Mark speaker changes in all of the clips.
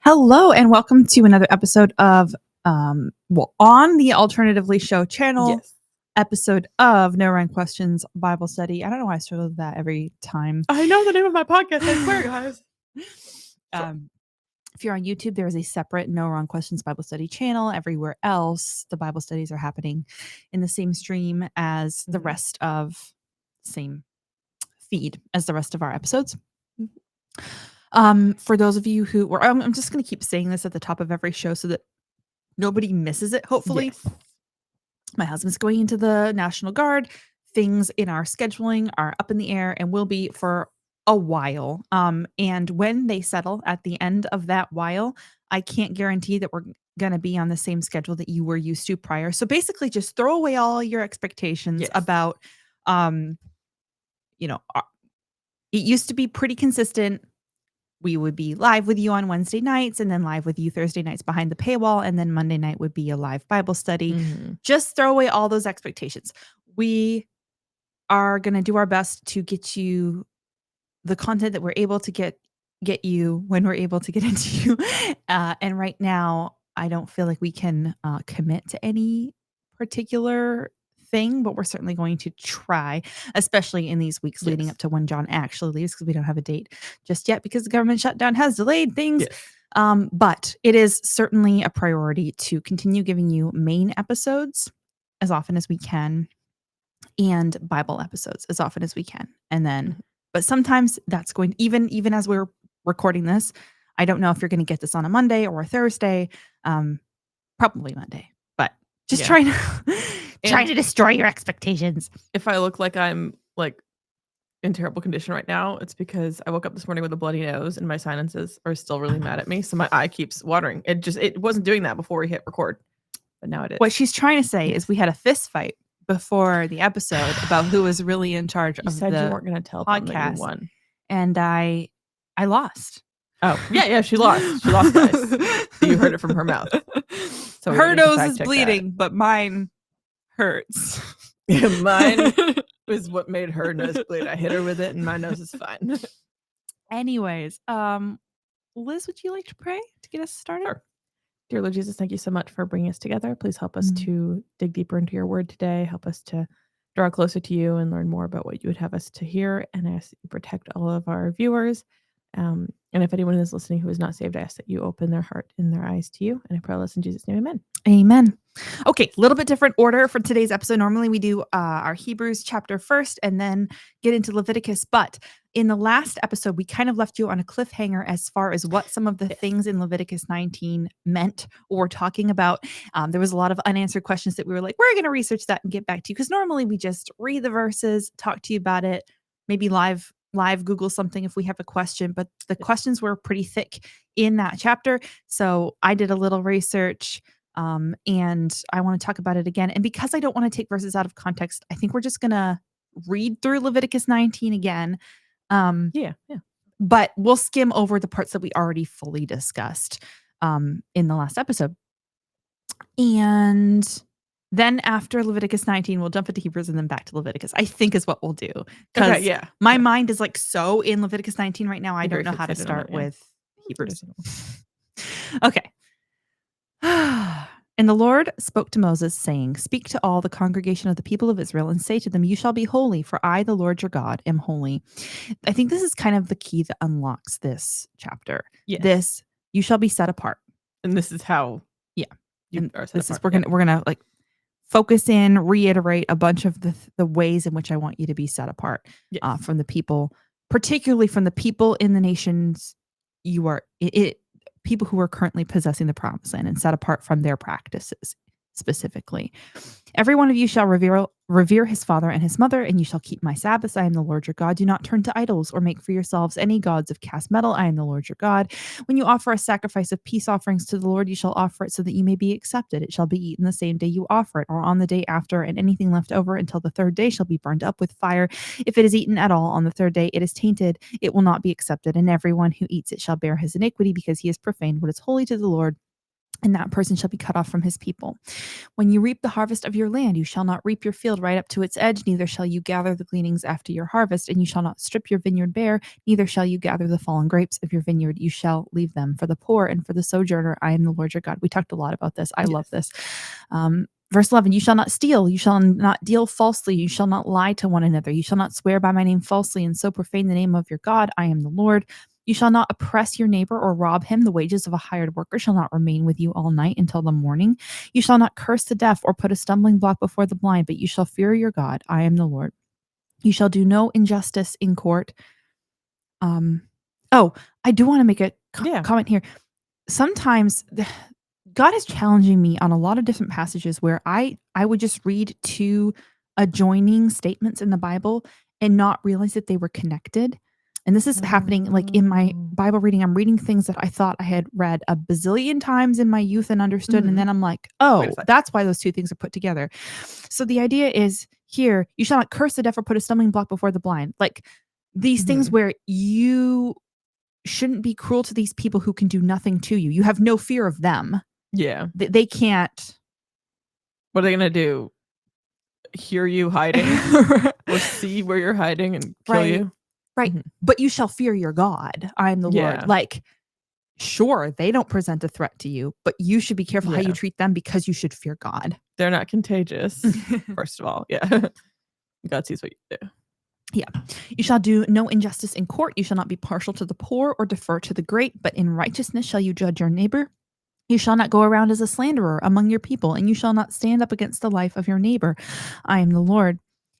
Speaker 1: Hello and welcome to another episode of on the Alternatively Show channel,
Speaker 2: Yes.
Speaker 1: episode of No Rhyme Questions Bible Study. I don't know why I struggle with that every time.
Speaker 2: I know the name of my podcast, I swear, guys.
Speaker 1: If you're on YouTube, there is a separate No Wrong Questions Bible Study channel. Everywhere else, the Bible studies are happening in the same stream as the rest of same feed as the rest of our episodes. For those of you who were, I'm just going to keep saying this at the top of every show so that nobody misses it, hopefully.
Speaker 2: Yes.
Speaker 1: My husband's going into the National Guard. Things in our scheduling are up in the air and will be for a while. And when they settle at the end of that while, I can't guarantee that we're going to be on the same schedule that you were used to prior. So basically just throw away all your expectations about, it used to be pretty consistent. We would be live with you on Wednesday nights and then live with you Thursday nights behind the paywall. And then Monday night would be a live Bible study.
Speaker 2: Mm-hmm.
Speaker 1: Just throw away all those expectations. We are going to do our best to get you the content that we're able to get you when we're able to get into you. And right now, I don't feel like we can commit to any particular thing, but we're certainly going to try, especially in these weeks leading up to when John actually leaves, because we don't have a date just yet because the government shutdown has delayed things.
Speaker 2: Yes.
Speaker 1: But it is certainly a priority to continue giving you main episodes as often as we can and Bible episodes as often as we can. And then, but sometimes that's going, even as we're recording this, I don't know if you're going to get this on a Monday or a Thursday, probably Monday, but just trying to destroy your expectations.
Speaker 2: If I look like I'm like in terrible condition right now, it's because I woke up this morning with a bloody nose and my sinuses are still really mad at me. So my eye keeps watering. It wasn't doing that before we hit record, but now it is.
Speaker 1: What she's trying to say is we had a fist fight before the episode about who was really in charge of
Speaker 2: said
Speaker 1: the
Speaker 2: you weren't going to tell
Speaker 1: podcast,
Speaker 2: them that you won.
Speaker 1: And I lost.
Speaker 2: Oh, yeah, she lost. She lost, guys. You heard it from her mouth.
Speaker 1: So her nose is bleeding, but mine hurts.
Speaker 2: Mine is what made her nose bleed. I hit her with it and my nose is fine.
Speaker 1: Anyways, Liz, would you like to pray to get us started?
Speaker 2: Sure. Dear Lord Jesus, thank you so much for bringing us together. Please help us to dig deeper into your word today. Help us to draw closer to you and learn more about what you would have us to hear. And I ask that you protect all of our viewers. And if anyone is listening who is not saved, I ask that you open their heart and their eyes to you. And I pray all this in Jesus' name, amen.
Speaker 1: Amen. Okay, a little bit different order for today's episode. Normally we do our Hebrews chapter first and then get into Leviticus. But in the last episode, we kind of left you on a cliffhanger as far as what some of the things in Leviticus 19 meant or talking about. There was a lot of unanswered questions that we were like, we're going to research that and get back to you. Because normally we just read the verses, talk to you about it, maybe live Google something if we have a question. But the questions were pretty thick in that chapter. So I did a little research. And I want to talk about it again. And because I don't want to take verses out of context, I think we're just going to read through Leviticus 19 again. But we'll skim over the parts that we already fully discussed in the last episode. And then after Leviticus 19, we'll jump into Hebrews and then back to Leviticus, I think is what we'll do. Because my mind is like so in Leviticus 19 right now. I don't know how to start with Hebrews. Okay. And the Lord spoke to Moses, saying, speak to all the congregation of the people of Israel and say to them, you shall be holy, for I, the Lord your God, am holy. I think this is kind of the key that unlocks this chapter.
Speaker 2: Yes.
Speaker 1: This, you shall be set apart.
Speaker 2: And this is how
Speaker 1: and this is we're gonna like focus in, reiterate a bunch of the ways in which I want you to be set apart from the people, particularly from the people in the nations you are people who are currently possessing the promised land and set apart from their practices specifically. Every one of you shall revere his father and his mother, and you shall keep my Sabbaths. I am the Lord your God. Do not turn to idols or make for yourselves any gods of cast metal. I am the Lord your God. When you offer a sacrifice of peace offerings to the Lord, you shall offer it so that you may be accepted. It shall be eaten the same day you offer it, or on the day after, and anything left over until the third day shall be burned up with fire. If it is eaten at all on the third day, it is tainted. It will not be accepted, and everyone who eats it shall bear his iniquity, because he has profaned what is holy to the Lord. and that person shall be cut off from his people. When you reap the harvest of your land, you shall not reap your field right up to its edge, neither shall you gather the gleanings after your harvest, and you shall not strip your vineyard bare, neither shall you gather the fallen grapes of your vineyard. You shall leave them for the poor and for the sojourner. I am the Lord your God. We talked a lot about this. I love this. Verse 11, you shall not steal, you shall not deal falsely, you shall not lie to one another, you shall not swear by my name falsely and so profane the name of your God. I am the Lord. You shall not oppress your neighbor or rob him. The wages of a hired worker shall not remain with you all night until the morning. You shall not curse the deaf or put a stumbling block before the blind, but you shall fear your God. I am the Lord. You shall do no injustice in court. I do want to make a comment here. Sometimes God is challenging me on a lot of different passages where I would just read two adjoining statements in the Bible and not realize that they were connected. And this is happening like in my Bible reading. I'm reading things that I thought I had read a bazillion times in my youth and understood. And then I'm like, oh, that's why those two things are put together. So the idea is here, you shall not curse the deaf or put a stumbling block before the blind. Like these things where you shouldn't be cruel to these people who can do nothing to you. You have no fear of them.
Speaker 2: Yeah.
Speaker 1: They can't.
Speaker 2: What are they going to do? Hear you hiding or see where you're hiding and kill you?
Speaker 1: Right. But you shall fear your God. I am the Lord. Like, sure, they don't present a threat to you, but you should be careful how you treat them because you should fear God.
Speaker 2: They're not contagious, first of all. Yeah. God sees what you do.
Speaker 1: Yeah. You shall do no injustice in court. You shall not be partial to the poor or defer to the great, but in righteousness shall you judge your neighbor. You shall not go around as a slanderer among your people, and you shall not stand up against the life of your neighbor. I am the Lord.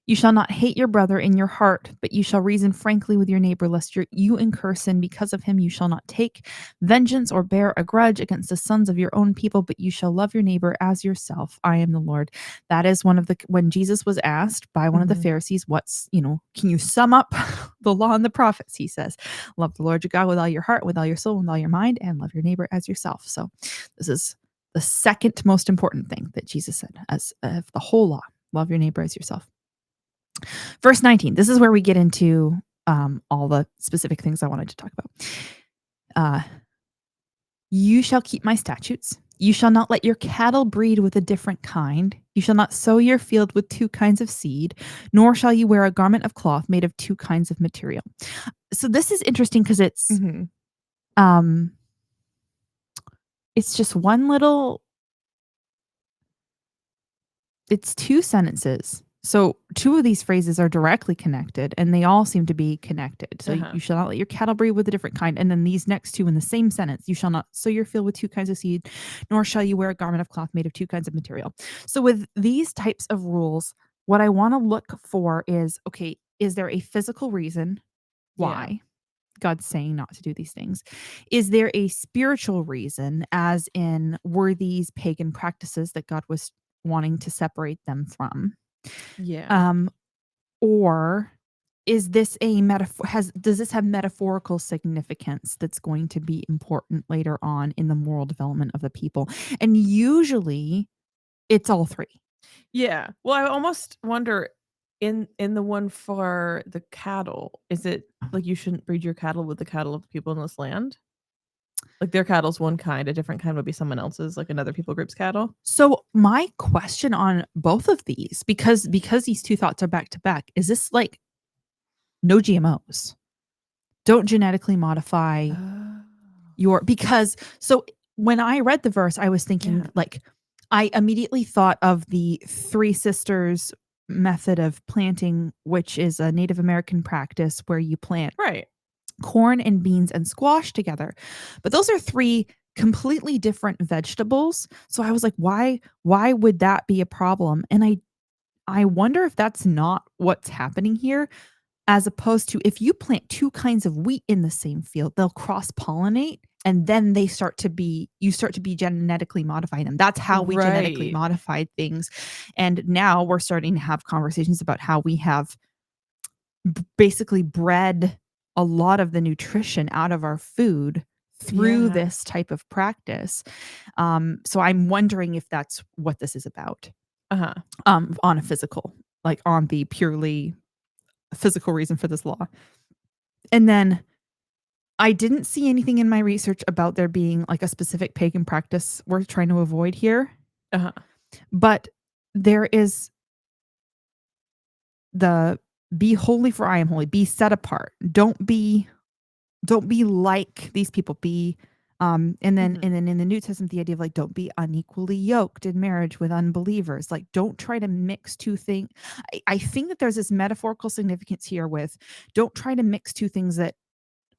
Speaker 1: You shall not hate your brother in your heart, but you shall reason frankly with your neighbor, lest you incur sin because of him. You shall not take vengeance or bear a grudge against the sons of your own people, but you shall love your neighbor as yourself. I am the Lord. That is when Jesus was asked by one of the Pharisees, can you sum up the law and the prophets? He says, love the Lord your God with all your heart, with all your soul, with all your mind, and love your neighbor as yourself. So this is the second most important thing that Jesus said as of the whole law. Love your neighbor as yourself. Verse 19, this is where we get into all the specific things I wanted to talk about. You shall keep my statutes. You shall not let your cattle breed with a different kind. You shall not sow your field with two kinds of seed, nor shall you wear a garment of cloth made of two kinds of material. So this is interesting because it's just it's two sentences. So two of these phrases are directly connected and they all seem to be connected. So you shall not let your cattle breed with a different kind. And then these next two in the same sentence, you shall not sow your field with two kinds of seed, nor shall you wear a garment of cloth made of two kinds of material. So with these types of rules, what I want to look for is, okay, is there a physical reason why God's saying not to do these things? Is there a spiritual reason, as in were these pagan practices that God was wanting to separate them from? Or is this a metaphor? Does this have metaphorical significance that's going to be important later on in the moral development of the people? And usually it's all three.
Speaker 2: Yeah. Well, I almost wonder in the one for the cattle, is it like you shouldn't breed your cattle with the cattle of the people in this land? Like their cattle's one kind, a different kind would be someone else's, like another people group's cattle.
Speaker 1: So my question on both of these, because these two thoughts are back to back, is this like no GMOs? Don't genetically modify so when I read the verse, I was thinking I immediately thought of the Three Sisters method of planting, which is a Native American practice where you plant corn and beans and squash together. But those are three completely different vegetables. So I was like, why would that be a problem? And I wonder if that's not what's happening here, as opposed to if you plant two kinds of wheat in the same field, they'll cross-pollinate and then you start to be genetically modifying them. That's how we genetically modified things. And now we're starting to have conversations about how we have basically bred a lot of the nutrition out of our food through this type of practice. So I'm wondering if that's what this is about. On a physical, like on the purely physical reason for this law. And then I didn't see anything in my research about there being like a specific pagan practice we're trying to avoid here. But there is the be holy for I am holy, be set apart. Don't be like these people. Be and then in the New Testament, the idea of like don't be unequally yoked in marriage with unbelievers. Like don't try to mix two things. I think that there's this metaphorical significance here with don't try to mix two things that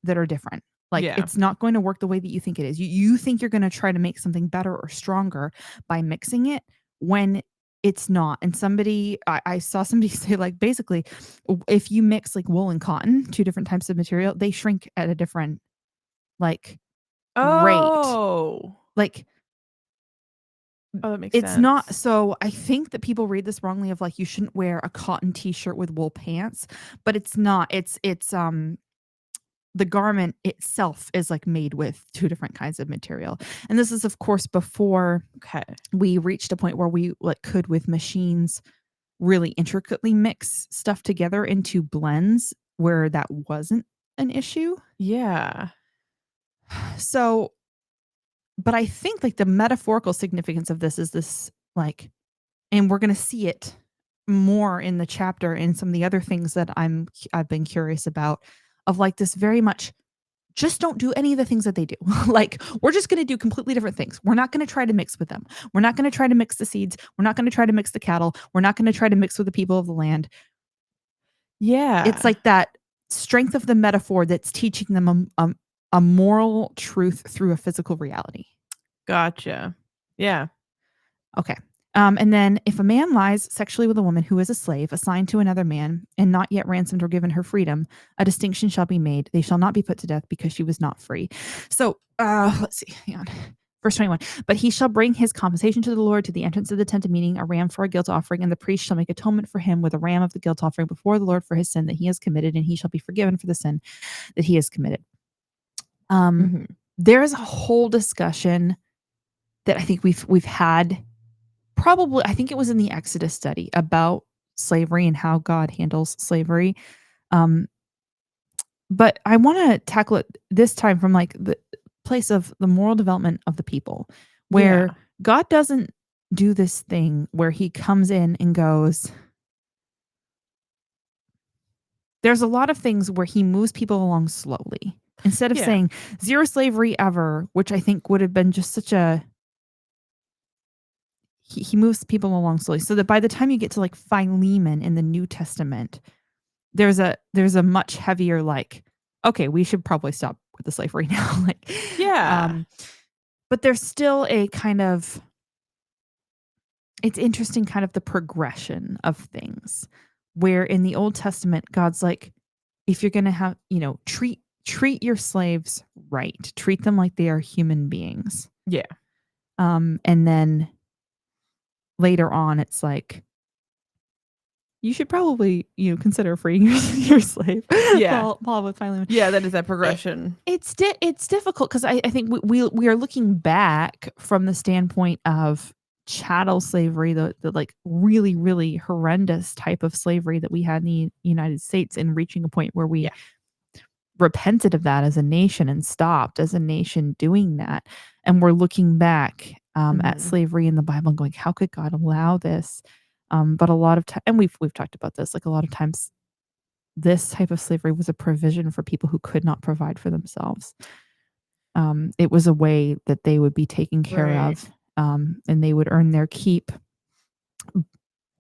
Speaker 1: are different. Like it's not going to work the way that you think it is. You think you're going to try to make something better or stronger by mixing it when it's not. And I saw somebody say like basically if you mix like wool and cotton, two different types of material, they shrink at a different like rate. Like
Speaker 2: that makes sense.
Speaker 1: It's not. So I think that people read this wrongly of like you shouldn't wear a cotton t-shirt with wool pants, but it's not. It's the garment itself is like made with two different kinds of material. And this is of course before we reached a point where we like could with machines really intricately mix stuff together into blends where that wasn't an issue.
Speaker 2: Yeah.
Speaker 1: So, but I think like the metaphorical significance of this is this like, and we're going to see it more in the chapter and some of the other things that I've been curious about of like this very much just don't do any of the things that they do. Like we're just going to do completely different things. We're not going to try to mix with them. We're not going to try to mix the seeds. We're not going to try to mix the cattle. We're not going to try to mix with the people of the land.
Speaker 2: Yeah.
Speaker 1: It's like that strength of the metaphor that's teaching them a moral truth through a physical reality.
Speaker 2: Gotcha. Yeah.
Speaker 1: Okay. And then if a man lies sexually with a woman who is a slave assigned to another man and not yet ransomed or given her freedom, a distinction shall be made. They shall not be put to death because she was not free. So let's see. Hang on. Verse 21. But he shall bring his compensation to the Lord to the entrance of the tent of meeting, a ram for a guilt offering, and the priest shall make atonement for him with a ram of the guilt offering before the Lord for his sin that he has committed, and he shall be forgiven for the sin that he has committed. There is a whole discussion that I think we've had. Probably, I think it was in the Exodus study about slavery and how God handles slavery. But I want to tackle it this time from like the place of the moral development of the people, where God doesn't do this thing where he comes in and goes, there's a lot of things where he moves people along slowly. Instead of saying zero slavery ever, which I think would have been just such a he moves people along slowly so that by the time you get to like Philemon in the New Testament, there's a much heavier like, okay, we should probably stop with the slavery now. Like, but there's still a kind of, it's interesting kind of the progression of things where in the Old Testament, God's like, if you're going to have, treat your slaves right, treat them like they are human beings.
Speaker 2: Yeah.
Speaker 1: And then later on, it's like, you should probably, consider freeing your slave.
Speaker 2: Yeah.
Speaker 1: Paul with Philemon.
Speaker 2: Yeah, that is that progression.
Speaker 1: It's difficult because I think we are looking back from the standpoint of chattel slavery, the like really, really horrendous type of slavery that we had in the United States, and reaching a point where we repented of that as a nation and stopped as a nation doing that. And we're looking back at slavery in the Bible and going, how could God allow this? But a lot of time, and we've talked about this, like a lot of times this type of slavery was a provision for people who could not provide for themselves. It was a way that they would be taken care of, and they would earn their keep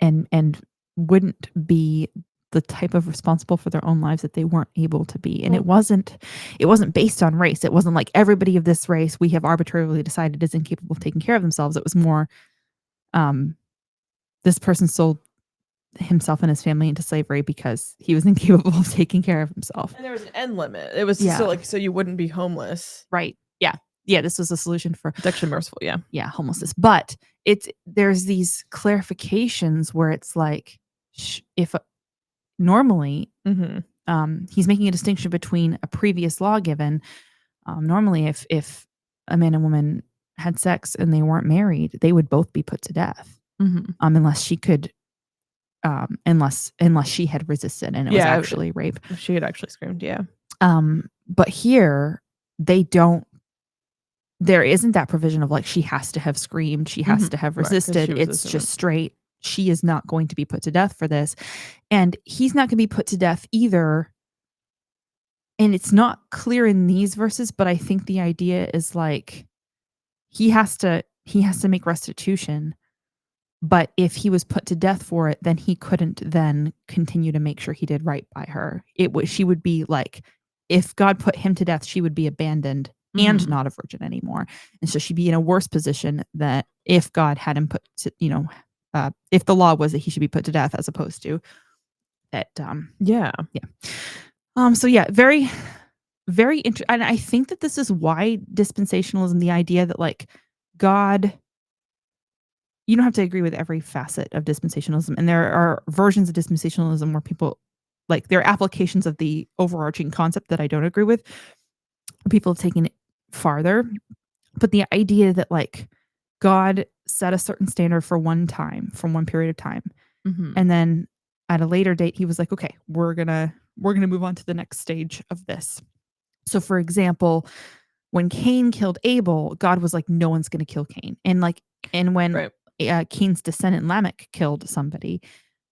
Speaker 1: and wouldn't be the type of responsible for their own lives that they weren't able to be. And it wasn't based on race. It wasn't like everybody of this race we have arbitrarily decided is incapable of taking care of themselves. It was more, this person sold himself and his family into slavery because he was incapable of taking care of himself.
Speaker 2: And there was an end limit. It was so you wouldn't be homeless.
Speaker 1: Right. Yeah. Yeah. This was a solution for,
Speaker 2: it's actually merciful. Yeah.
Speaker 1: Yeah. Homelessness. But there's these clarifications where it's like, if normally, he's making a distinction between a previous law given. Normally, if a man and woman had sex and they weren't married, they would both be put to death, unless she could, unless she had resisted and it was actually rape.
Speaker 2: If she had actually screamed,
Speaker 1: But here, they don't there isn't that provision of, like, she has to have screamed, she has to have
Speaker 2: Right, 'cause
Speaker 1: resisted.
Speaker 2: she was a
Speaker 1: It's
Speaker 2: servant.
Speaker 1: just straight, she is not going to be put to death for this, and he's not gonna be put to death either, and it's not clear in these verses, but I think the idea is, like, he has to make restitution, but if he was put to death for it, then he couldn't then continue to make sure he did right by her. She would be like, if God put him to death, she would be abandoned and
Speaker 2: Mhm.
Speaker 1: not a virgin anymore. And so she'd be in a worse position that if God had him put to, if the law was that he should be put to death as opposed to that,
Speaker 2: Yeah.
Speaker 1: yeah. So yeah, very, very interesting. And I think that this is why dispensationalism, the idea that like God you don't have to agree with every facet of dispensationalism, and there are versions of dispensationalism where people like, there are applications of the overarching concept that I don't agree with. People have taken it farther, but the idea that, like, God set a certain standard for one time, from one period of time,
Speaker 2: Mhm.
Speaker 1: and then at a later date, he was like, "Okay, we're gonna move on to the next stage of this." So, for example, when Cain killed Abel, God was like, "No one's gonna kill Cain." And when,
Speaker 2: Right.
Speaker 1: Cain's descendant Lamech killed somebody,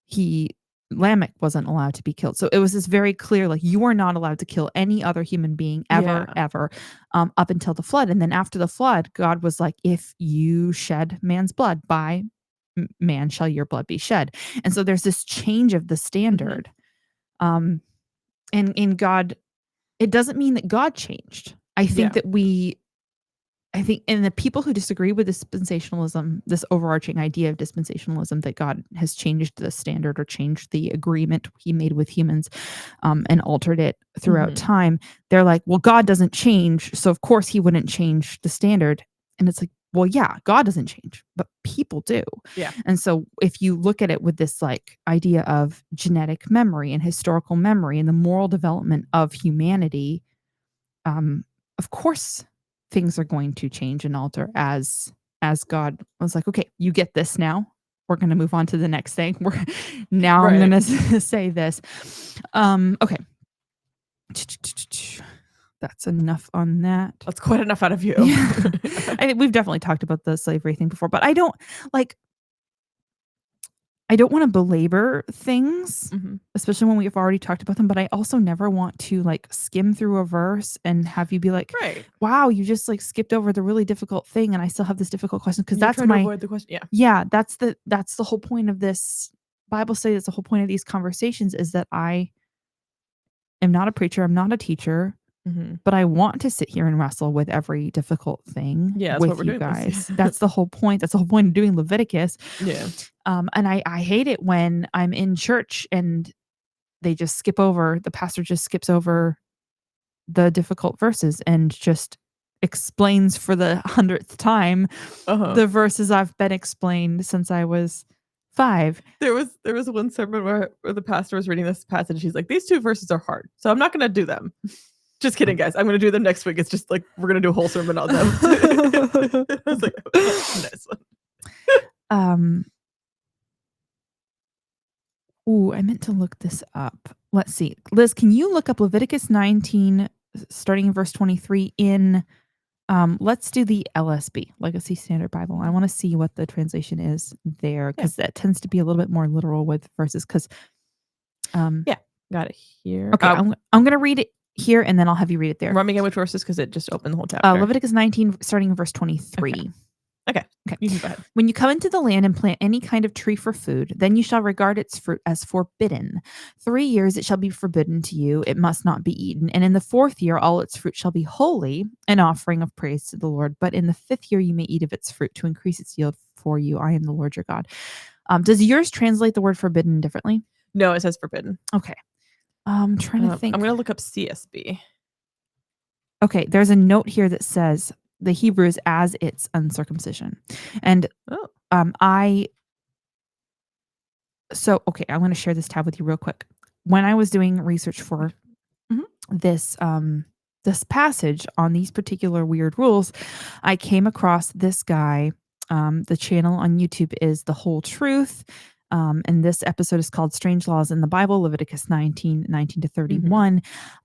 Speaker 1: he Lamech wasn't allowed to be killed. So it was this very clear, like, you are not allowed to kill any other human being ever,
Speaker 2: Yeah.
Speaker 1: ever, up until the flood. And then after the flood, God was like, "If you shed man's blood, by man shall your blood be shed." And so there's this change of the
Speaker 2: Mhm.
Speaker 1: standard. Um, and in God, it doesn't mean that God changed.
Speaker 2: Yeah.
Speaker 1: I think and the people who disagree with dispensationalism, this overarching idea of dispensationalism, that God has changed the standard or changed the agreement he made with humans, and altered it throughout
Speaker 2: Mhm.
Speaker 1: time, they're like, "Well, God doesn't change, so of course he wouldn't change the standard." And it's like, well, yeah, God doesn't change, but people do.
Speaker 2: Yeah.
Speaker 1: And so if you look at it with this like idea of genetic memory and historical memory and the moral development of humanity, um, of course things are going to change and alter as God was like, "Okay, you get this now. We're gonna move on to the next thing. Now I'm
Speaker 2: Right.
Speaker 1: gonna say this." Okay. That's enough on that.
Speaker 2: That's quite enough out of you.
Speaker 1: Yeah. We've definitely talked about the slavery thing before, but like I don't wanna belabor things,
Speaker 2: Mhm.
Speaker 1: especially when we've already talked about them, but I also never want to, like, skim through a verse and have you be like,
Speaker 2: Right.
Speaker 1: "Wow, you just, like, skipped over the really difficult thing, and I still have this difficult question." Because
Speaker 2: You're
Speaker 1: that's
Speaker 2: trying to
Speaker 1: my
Speaker 2: avoid the question. Yeah.
Speaker 1: yeah, that's the whole point of this Bible study, that's the whole point of these conversations is that I am not a preacher, I'm not a teacher,
Speaker 2: Mhm.
Speaker 1: but I want to sit here and wrestle with every difficult thing
Speaker 2: Yeah, that's what
Speaker 1: with
Speaker 2: we're
Speaker 1: you
Speaker 2: doing this.
Speaker 1: guys. That's the whole point. That's the whole point of doing Leviticus.
Speaker 2: Yeah.
Speaker 1: And I hate it when I'm in church and the pastor just skips over the difficult verses and just explains for the 100th time
Speaker 2: Uh-huh.
Speaker 1: the verses I've been explained since I was 5.
Speaker 2: There was one sermon where the pastor was reading this passage. He's like, "These 2 verses are hard, so I'm not gonna do them." Just kidding, guys. I'm gonna do them next week. It's just like we're gonna do a whole sermon on them. I was like, "Oh, nice one."
Speaker 1: Um, ooh, I meant to look this up. Let's see. Liz, can you look up Leviticus 19, starting in verse 23 in, let's do the LSB, Legacy Standard Bible. I wanna see what the translation is there
Speaker 2: Yeah.
Speaker 1: because that tends to be a little bit more literal with verses. Because
Speaker 2: Yeah. Got it here.
Speaker 1: okay, I'm gonna read it here, and then I'll have you read it there.
Speaker 2: Run me again which verses because it just opened the whole chapter.
Speaker 1: Leviticus 19, starting in verse
Speaker 2: Okay.
Speaker 1: 23.
Speaker 2: Okay.
Speaker 1: Okay.
Speaker 2: You can go ahead.
Speaker 1: When you come into the land and plant any kind of tree for food, then you shall regard its fruit as forbidden. 3 years it shall be forbidden to you. It must not be eaten. And in the 4th year, all its fruit shall be holy, an offering of praise to the Lord. But in the 5th year, you may eat of its fruit to increase its yield for you. I am the Lord your God. Does yours translate the word forbidden differently?
Speaker 2: No, it says forbidden.
Speaker 1: Okay. I'm trying to think.
Speaker 2: I'm gonna look up CSB.
Speaker 1: Okay, there's a note here that says the Hebrew is as its uncircumcision. And
Speaker 2: Oh.
Speaker 1: I okay, I'm gonna share this tab with you real quick. When I was doing research for
Speaker 2: Mhm.
Speaker 1: this passage on these particular weird rules, I came across this guy. The channel on YouTube is The Whole Truth. And this episode is called Strange Laws in the Bible, Leviticus 19 to 31.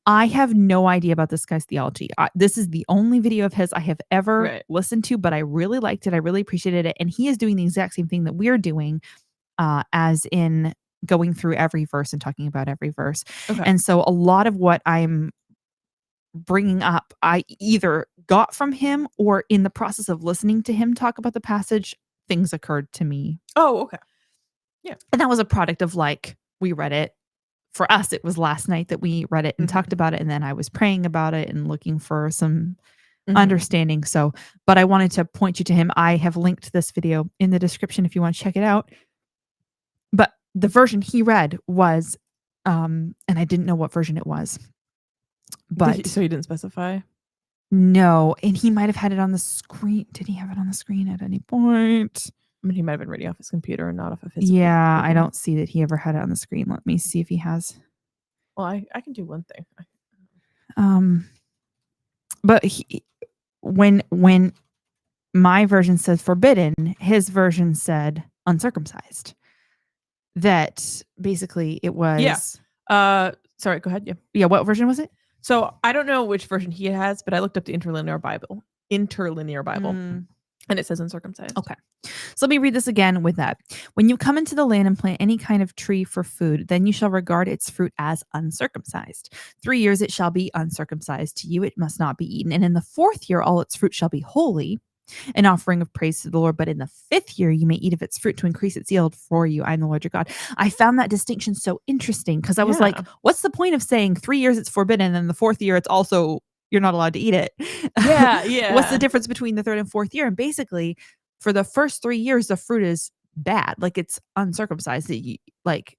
Speaker 1: I have no idea about this guy's theology. This is the only video of his I have ever listened to, but I really liked it. I really appreciated it. And he is doing the exact same thing that we're doing, as in going through every verse and talking about every verse. And so a lot of what I'm bringing up, I either got from him or in the process of listening to him talk about the passage, things occurred to me.
Speaker 2: Oh, okay. Yeah.
Speaker 1: And that was a product of like, we read it. For us, it was last night that we read it and talked about it. And then I was praying about it and looking for some understanding. So, but I wanted to point you to him. I have linked this video in the description if you want to check it out. But the version he read was, and I didn't know what version it was. But
Speaker 2: so he didn't specify?
Speaker 1: No. And he might have had it on the screen. Did he have it on the screen at any point?
Speaker 2: I mean, he might have been reading off his computer and not off of his.
Speaker 1: Yeah, I don't see that he ever had it on the screen. Let me see if he has.
Speaker 2: Well, I can do one thing.
Speaker 1: But when my version says forbidden, his version said uncircumcised. That basically it was.
Speaker 2: Yeah. Sorry, go ahead. Yeah.
Speaker 1: Yeah. What version was it?
Speaker 2: So I don't know which version he has, but I looked up the interlinear Bible, and it says uncircumcised.
Speaker 1: Okay. So let me read this again with that. When you come into the land and plant any kind of tree for food, then you shall regard its fruit as uncircumcised. 3 years it shall be uncircumcised to you. It must not be eaten. And in the 4th year, all its fruit shall be holy, an offering of praise to the Lord. But in the 5th year, you may eat of its fruit to increase its yield for you. I am the Lord your God. I found that distinction so interesting because I was like, what's the point of saying 3 years it's forbidden and the 4th year it's also, you're not allowed to eat it?
Speaker 2: Yeah.
Speaker 1: What's the difference between the 3rd and 4th year? And basically, for the first 3 years, the fruit is bad. Like it's uncircumcised. Like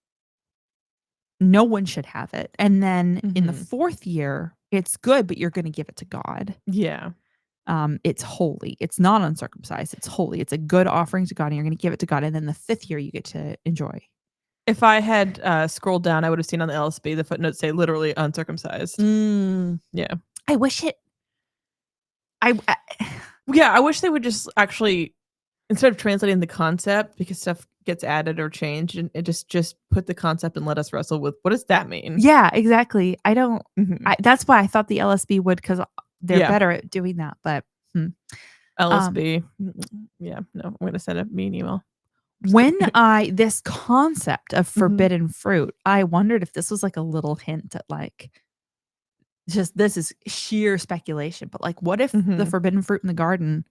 Speaker 1: no one should have it. And then in the 4th year, it's good, but you're going to give it to God.
Speaker 2: Yeah.
Speaker 1: It's holy. It's not uncircumcised. It's holy. It's a good offering to God, and you're going to give it to God. And then the 5th year, you get to enjoy.
Speaker 2: If I had scrolled down, I would have seen on the LSB the footnotes say literally uncircumcised. Yeah.
Speaker 1: I wish it.
Speaker 2: I wish they would just actually, instead of translating the concept, because stuff gets added or changed, and it just put the concept and let us wrestle with what does that mean?
Speaker 1: Yeah, exactly. I don't. That's why I thought the LSB would, because they're better at doing that. But
Speaker 2: LSB, no, I'm going to send a mean email.
Speaker 1: When this concept of forbidden fruit, I wondered if this was like a little hint at like, just this is sheer speculation, but like, what if the forbidden fruit in the garden,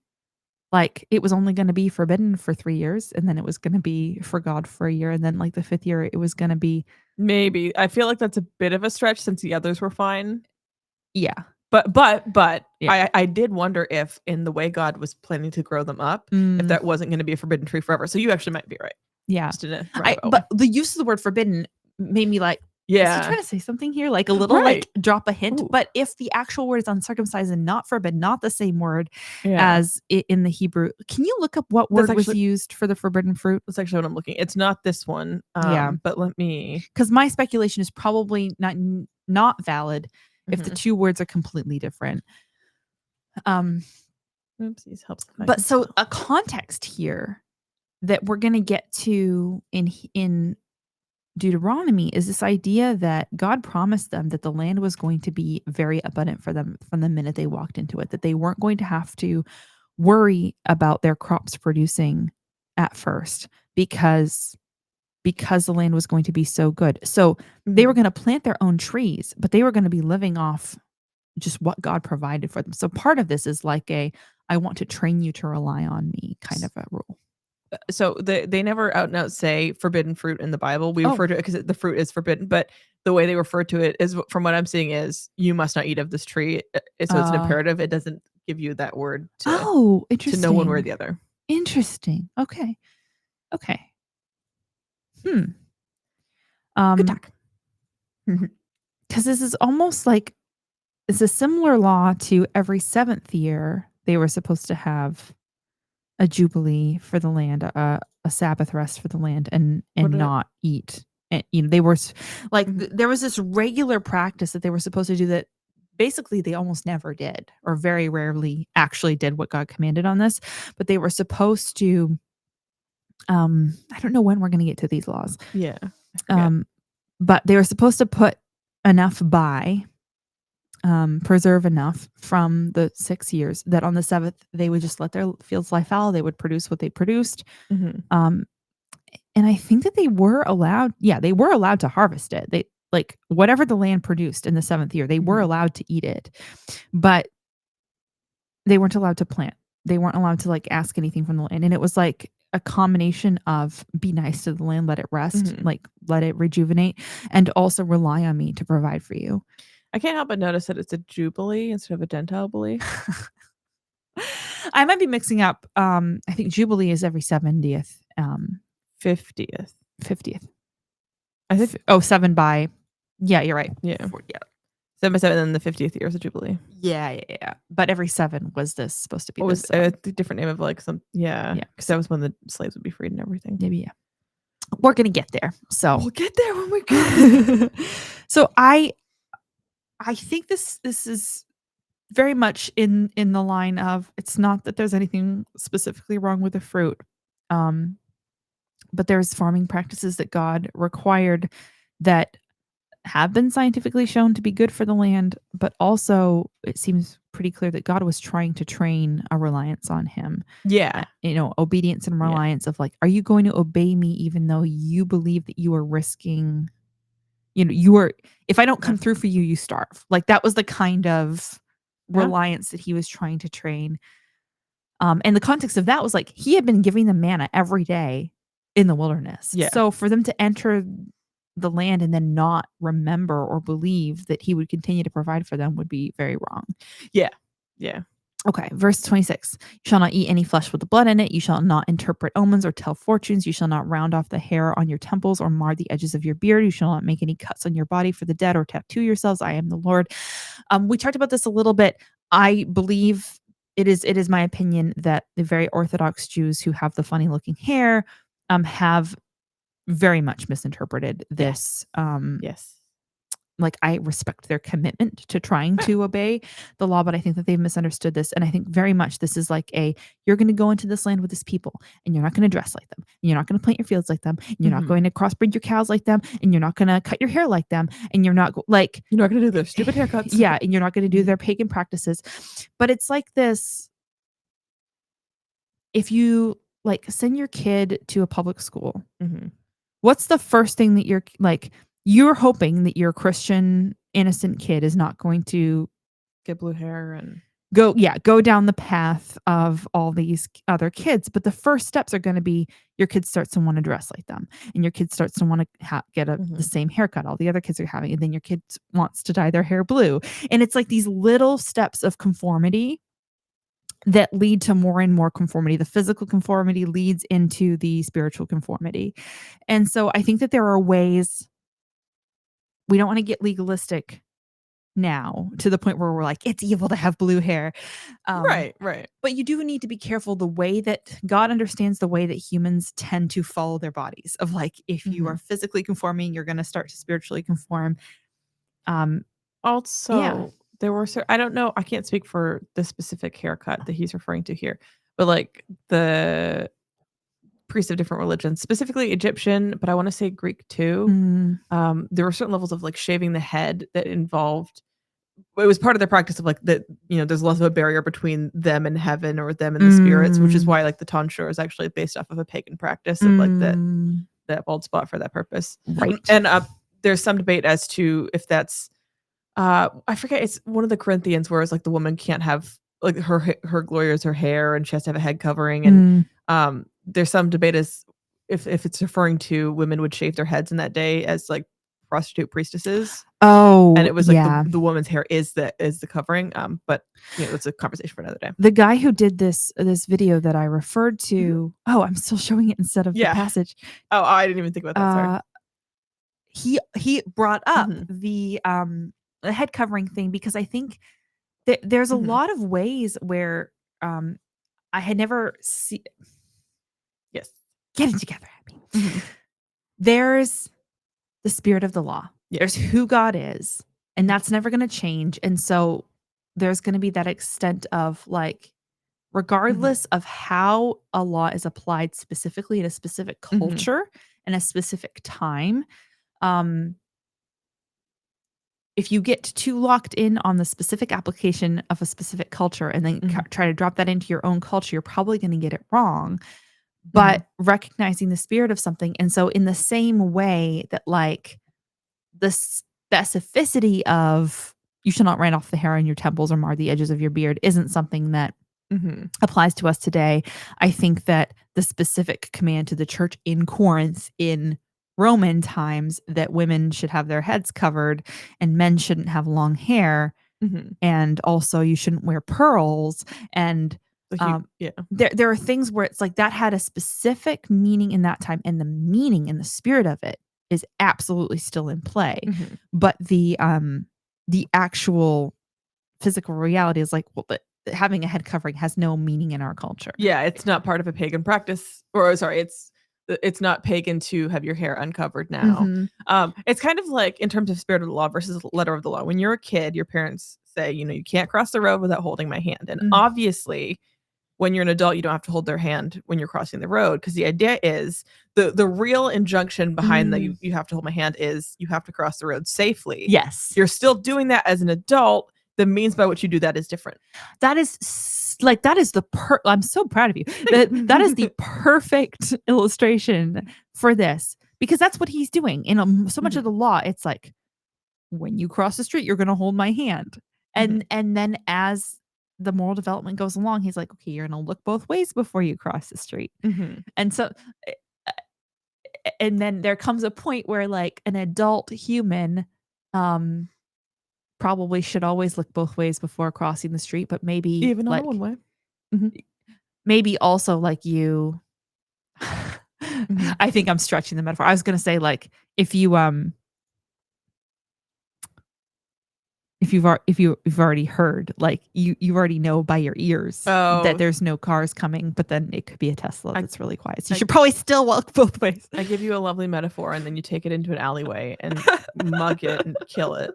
Speaker 1: like it was only going to be forbidden for 3 years, and then it was going to be for God for a year, and then like the 5th year it was going to be.
Speaker 2: Maybe. I feel like that's a bit of a stretch since the others were fine.
Speaker 1: Yeah.
Speaker 2: But I did wonder if in the way God was planning to grow them up, if that wasn't going to be a forbidden tree forever. So you actually might be right.
Speaker 1: Yeah. But the use of the word forbidden made me like, is he trying to say something here? Like a little, like drop a hint. Ooh. But if the actual word is uncircumcised and not forbidden, not the same word as in the Hebrew, can you look up what word was used for the forbidden fruit?
Speaker 2: That's actually what I'm looking. It's not this one. But let me.
Speaker 1: Because my speculation is probably not valid if the two words are completely different.
Speaker 2: Oopsies, helps.
Speaker 1: But so a context here that we're going to get to in Deuteronomy is this idea that God promised them that the land was going to be very abundant for them from the minute they walked into it, that they weren't going to have to worry about their crops producing at first because the land was going to be so good. So they were going to plant their own trees, but they were going to be living off just what God provided for them. So part of this is like I want to train you to rely on me kind of a rule.
Speaker 2: So they never out and out say forbidden fruit in the Bible. We refer to it because the fruit is forbidden, but the way they refer to it is, from what I'm seeing, is you must not eat of this tree. So it's an imperative. It doesn't give you that word to know one way or the other.
Speaker 1: Interesting. Okay.
Speaker 2: Good talk.
Speaker 1: Because this is almost like it's a similar law to every 7th year they were supposed to have a jubilee for the land, a Sabbath rest for the land, and not eat. And they were like there was this regular practice that they were supposed to do that basically they almost never did, or very rarely actually did what God commanded on this. But they were supposed to I don't know when we're going to get to these laws.
Speaker 2: Yeah. I forget.
Speaker 1: But they were supposed to put enough by, preserve enough from the 6 years that on the 7th they would just let their fields lie fallow. They would produce what they produced.
Speaker 2: Mhm.
Speaker 1: And I think that they were allowed to harvest it. They like whatever the land produced in the 7th year, they were
Speaker 2: Mhm.
Speaker 1: allowed to eat it. But they weren't allowed to plant. They weren't allowed to like ask anything from the land. And it was like a combination of be nice to the land, let it rest,
Speaker 2: Mhm.
Speaker 1: like let it rejuvenate, and also rely on me to provide for you.
Speaker 2: I can't help but notice that it's a jubilee instead of a Gentile belief.
Speaker 1: I might be mixing up. I think Jubilee is every 70th,
Speaker 2: 50th.
Speaker 1: 50th.
Speaker 2: I think.
Speaker 1: 7 by. Yeah, you're right.
Speaker 2: Yeah.
Speaker 1: yeah.
Speaker 2: 7 by 7, and then the 50th year is a jubilee.
Speaker 1: Yeah. But every 7 was this supposed to be.
Speaker 2: What
Speaker 1: this
Speaker 2: was a different name of like some? Yeah.
Speaker 1: Yeah.
Speaker 2: Because that was when the slaves would be freed and everything.
Speaker 1: Maybe yeah. We're gonna get there. So
Speaker 2: we'll get there when we get.
Speaker 1: So I think this is very much in the line of it's not that there's anything specifically wrong with the fruit, but there's farming practices that God required that have been scientifically shown to be good for the land, but also it seems pretty clear that God was trying to train a reliance on him.
Speaker 2: Yeah.
Speaker 1: Obedience and reliance of like, are you going to obey me even though you believe that you are risking, if I don't come through for you, you starve. Like that was the kind of reliance that he was trying to train. And the context of that was like he had been giving them manna every day in the wilderness.
Speaker 2: Yeah.
Speaker 1: So for them to enter the land and then not remember or believe that he would continue to provide for them would be very wrong.
Speaker 2: Yeah.
Speaker 1: Okay, verse 26. You shall not eat any flesh with the blood in it. You shall not interpret omens or tell fortunes. You shall not round off the hair on your temples or mar the edges of your beard. You shall not make any cuts on your body for the dead or tattoo yourselves. I am the Lord. We talked about this a little bit. I believe it is my opinion that the very Orthodox Jews who have the funny looking hair have very much misinterpreted this.
Speaker 2: Yes.
Speaker 1: Like I respect their commitment to trying to obey the law, but I think that they've misunderstood this. And I think very much this is like you're going to go into this land with this people and you're not going to dress like them. And you're not going to plant your fields like them. And you're not going to crossbreed your cows like them. And you're not going to cut your hair like them. And you're not
Speaker 2: going to do their stupid haircuts.
Speaker 1: Yeah. And you're not going to do their pagan practices. But it's like this. If you like send your kid to a public school, what's the first thing that you're hoping that your Christian innocent kid is not going to
Speaker 2: get blue hair and
Speaker 1: go down the path of all these other kids. But the first steps are going to be your kid starts to want to dress like them, and your kid starts to want to get the same haircut all the other kids are having, and then your kid wants to dye their hair blue. And it's like these little steps of conformity that lead to more and more conformity. The physical conformity leads into the spiritual conformity. And so I think that there are ways. We don't want to get legalistic now to the point where we're like, it's evil to have blue hair.
Speaker 2: Right.
Speaker 1: But you do need to be careful the way that God understands the way that humans tend to follow their bodies of like, if you are physically conforming, you're going to start to spiritually conform.
Speaker 2: Also, there were I don't know, I can't speak for the specific haircut that he's referring to here, but like the priests of different religions, specifically Egyptian, but I want to say Greek too. There were certain levels of like shaving the head that involved. It was part of their practice of like that. There's less of a barrier between them and heaven or them and the spirits, which is why like the tonsure is actually based off of a pagan practice of like that bald spot for that purpose.
Speaker 1: Right.
Speaker 2: And there's some debate as to if that's. I forget. It's one of the Corinthians where it's like the woman can't have like her glory is her hair and she has to have a head covering. And there's some debate as if it's referring to women would shave their heads in that day as like prostitute priestesses.
Speaker 1: Oh,
Speaker 2: and it was like the woman's hair is the covering. But it's a conversation for another day.
Speaker 1: The guy who did this video that I referred to. Oh, I'm still showing it instead of the passage.
Speaker 2: Oh, I didn't even think about that. Sorry.
Speaker 1: He brought up the head covering thing because I think that there's a lot of ways where I had never seen.
Speaker 2: Yes.
Speaker 1: Get it together, Abby. There's the spirit of the law. There's who God is, and that's never going to change. And so there's going to be that extent of like regardless of how a law is applied specifically in a specific culture and a specific time. If you get too locked in on the specific application of a specific culture and then try to drop that into your own culture, you're probably going to get it wrong. But recognizing the spirit of something. And so in the same way that like the specificity of you shall not rend off the hair on your temples or mar the edges of your beard isn't something that applies to us today. I think that the specific command to the church in Corinth in Roman times that women should have their heads covered and men shouldn't have long hair, and also you shouldn't wear pearls, and there are things where it's like that had a specific meaning in that time, and the meaning and the spirit of it is absolutely still in play. But the actual physical reality is like, well, but having a head covering has no meaning in our culture.
Speaker 2: Yeah, it's not part of a pagan practice, or sorry, it's not pagan to have your hair uncovered now. It's kind of like in terms of spirit of the law versus letter of the law. When you're a kid, your parents say, you can't cross the road without holding my hand. And obviously, when you're an adult, you don't have to hold their hand when you're crossing the road, because the idea is the real injunction behind that you have to hold my hand is you have to cross the road safely.
Speaker 1: Yes.
Speaker 2: You're still doing that as an adult. The means by which you do that is different.
Speaker 1: That is I'm so proud of you. That is the perfect illustration for this, because that's what he's doing in so much of the law. It's like, when you cross the street, you're going to hold my hand. And then as the moral development goes along, he's like, okay, you're going to look both ways before you cross the street. And so, and then there comes a point where like an adult human, probably should always look both ways before crossing the street, but maybe
Speaker 2: even
Speaker 1: like,
Speaker 2: on one way.
Speaker 1: Maybe also like you, I think I'm stretching the metaphor. I was going to say like, if you've already heard, like you already know by your ears that there's no cars coming, but then it could be a Tesla that's really quiet. So you should probably still walk both ways.
Speaker 2: I give you a lovely metaphor, and then you take it into an alleyway and mug it and kill it.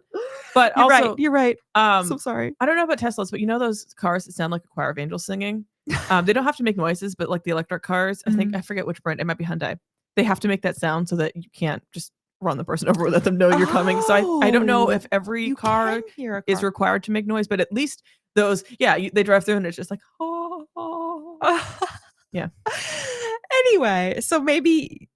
Speaker 2: But
Speaker 1: you're right. So sorry.
Speaker 2: I don't know about Teslas, but those cars that sound like a choir of angels singing. They don't have to make noises, but like the electric cars, I forget which brand. It might be Hyundai. They have to make that sound so that you can't just run the person over and let them know you're coming. So I don't know if every car is required to make noise, but at least those, they drive through and it's just like, yeah.
Speaker 1: Anyway, so maybe,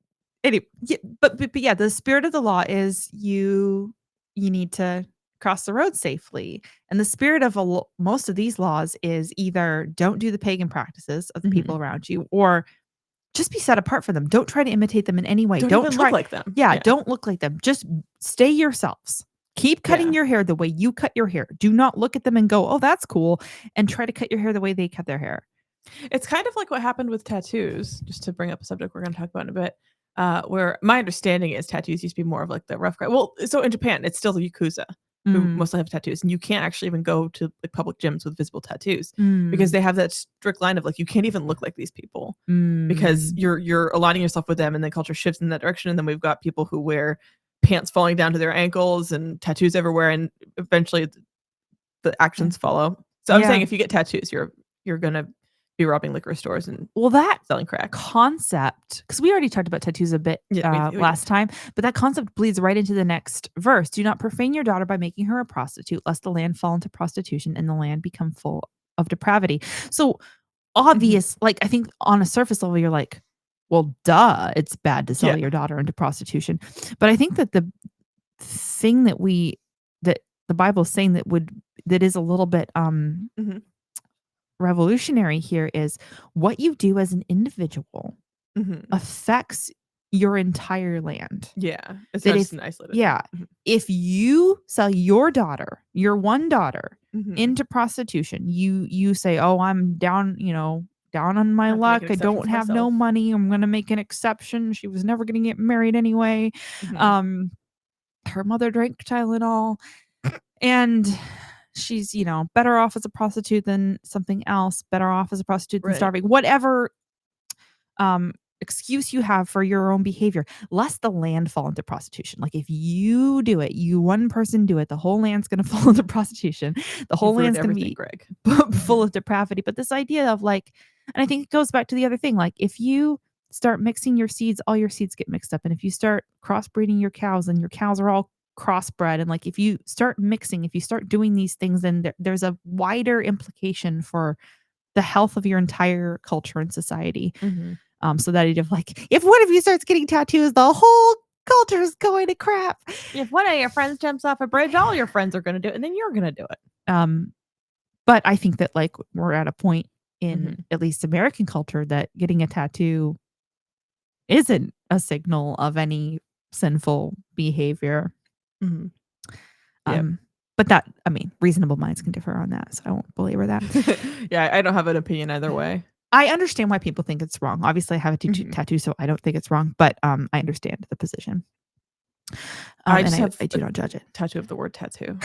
Speaker 1: but yeah, the spirit of the law is you need to cross the road safely. And the spirit of most of these laws is either don't do the pagan practices of the people around you, or just be set apart from them. Don't try to imitate them in any way.
Speaker 2: Don't even look like them.
Speaker 1: Yeah, don't look like them. Just stay yourselves. Keep cutting your hair the way you cut your hair. Do not look at them and go, oh, that's cool, and try to cut your hair the way they cut their hair.
Speaker 2: It's kind of like what happened with tattoos, just to bring up a subject we're going to talk about in a bit, where my understanding is tattoos used to be more of like the rough guy. Well, so in Japan, it's still the Yakuza who mostly have tattoos, and you can't actually even go to like public gyms with visible tattoos because they have that strict line of like, you can't even look like these people because you're aligning yourself with them, and then culture shifts in that direction. And then we've got people who wear pants falling down to their ankles and tattoos everywhere, and eventually the actions follow. So I'm saying if you get tattoos, you're gonna be robbing liquor stores and selling crack.
Speaker 1: Concept, because we already talked about tattoos a bit last time, but that concept bleeds right into the next verse. Do not profane your daughter by making her a prostitute, lest the land fall into prostitution and the land become full of depravity. So obvious, like I think on a surface level, you're like, well, duh, it's bad to sell your daughter into prostitution. But I think that the thing that the Bible is saying that is a little bit revolutionary here is what you do as an individual affects your entire land.
Speaker 2: Yeah. It's not just an isolated.
Speaker 1: Yeah. If you sell your daughter, your one daughter, into prostitution, you say, oh, I'm down, down on my luck. I don't have no money. I'm going to make an exception. She was never going to get married anyway. Her mother drank Tylenol, and she's, better off as a prostitute than something else, better off as a prostitute than starving, whatever excuse you have for your own behavior, lest the land fall into prostitution. Like if you do it, you one person do it, the whole land's going to fall into prostitution. The whole land's going to be
Speaker 2: Greg.
Speaker 1: full of depravity. But this idea of like, and I think it goes back to the other thing, like if you start mixing your seeds, all your seeds get mixed up. And if you start crossbreeding your cows and your cows are all crossbred, and like if you start mixing, if you start doing these things, then there's a wider implication for the health of your entire culture and society. So that idea of like, if one of you starts getting tattoos, the whole culture is going to crap.
Speaker 2: If one of your friends jumps off a bridge, all your friends are going to do it, and then you're going to do it.
Speaker 1: But I think that like we're at a point in at least American culture that getting a tattoo isn't a signal of any sinful behavior. But that, I mean, reasonable minds can differ on that, so I won't belabor that.
Speaker 2: Yeah, I don't have an opinion either way.
Speaker 1: I understand why people think it's wrong. Obviously, I have a tattoo, so I don't think it's wrong. But I understand the position.
Speaker 2: I
Speaker 1: do not judge it.
Speaker 2: Tattoo of the word tattoo.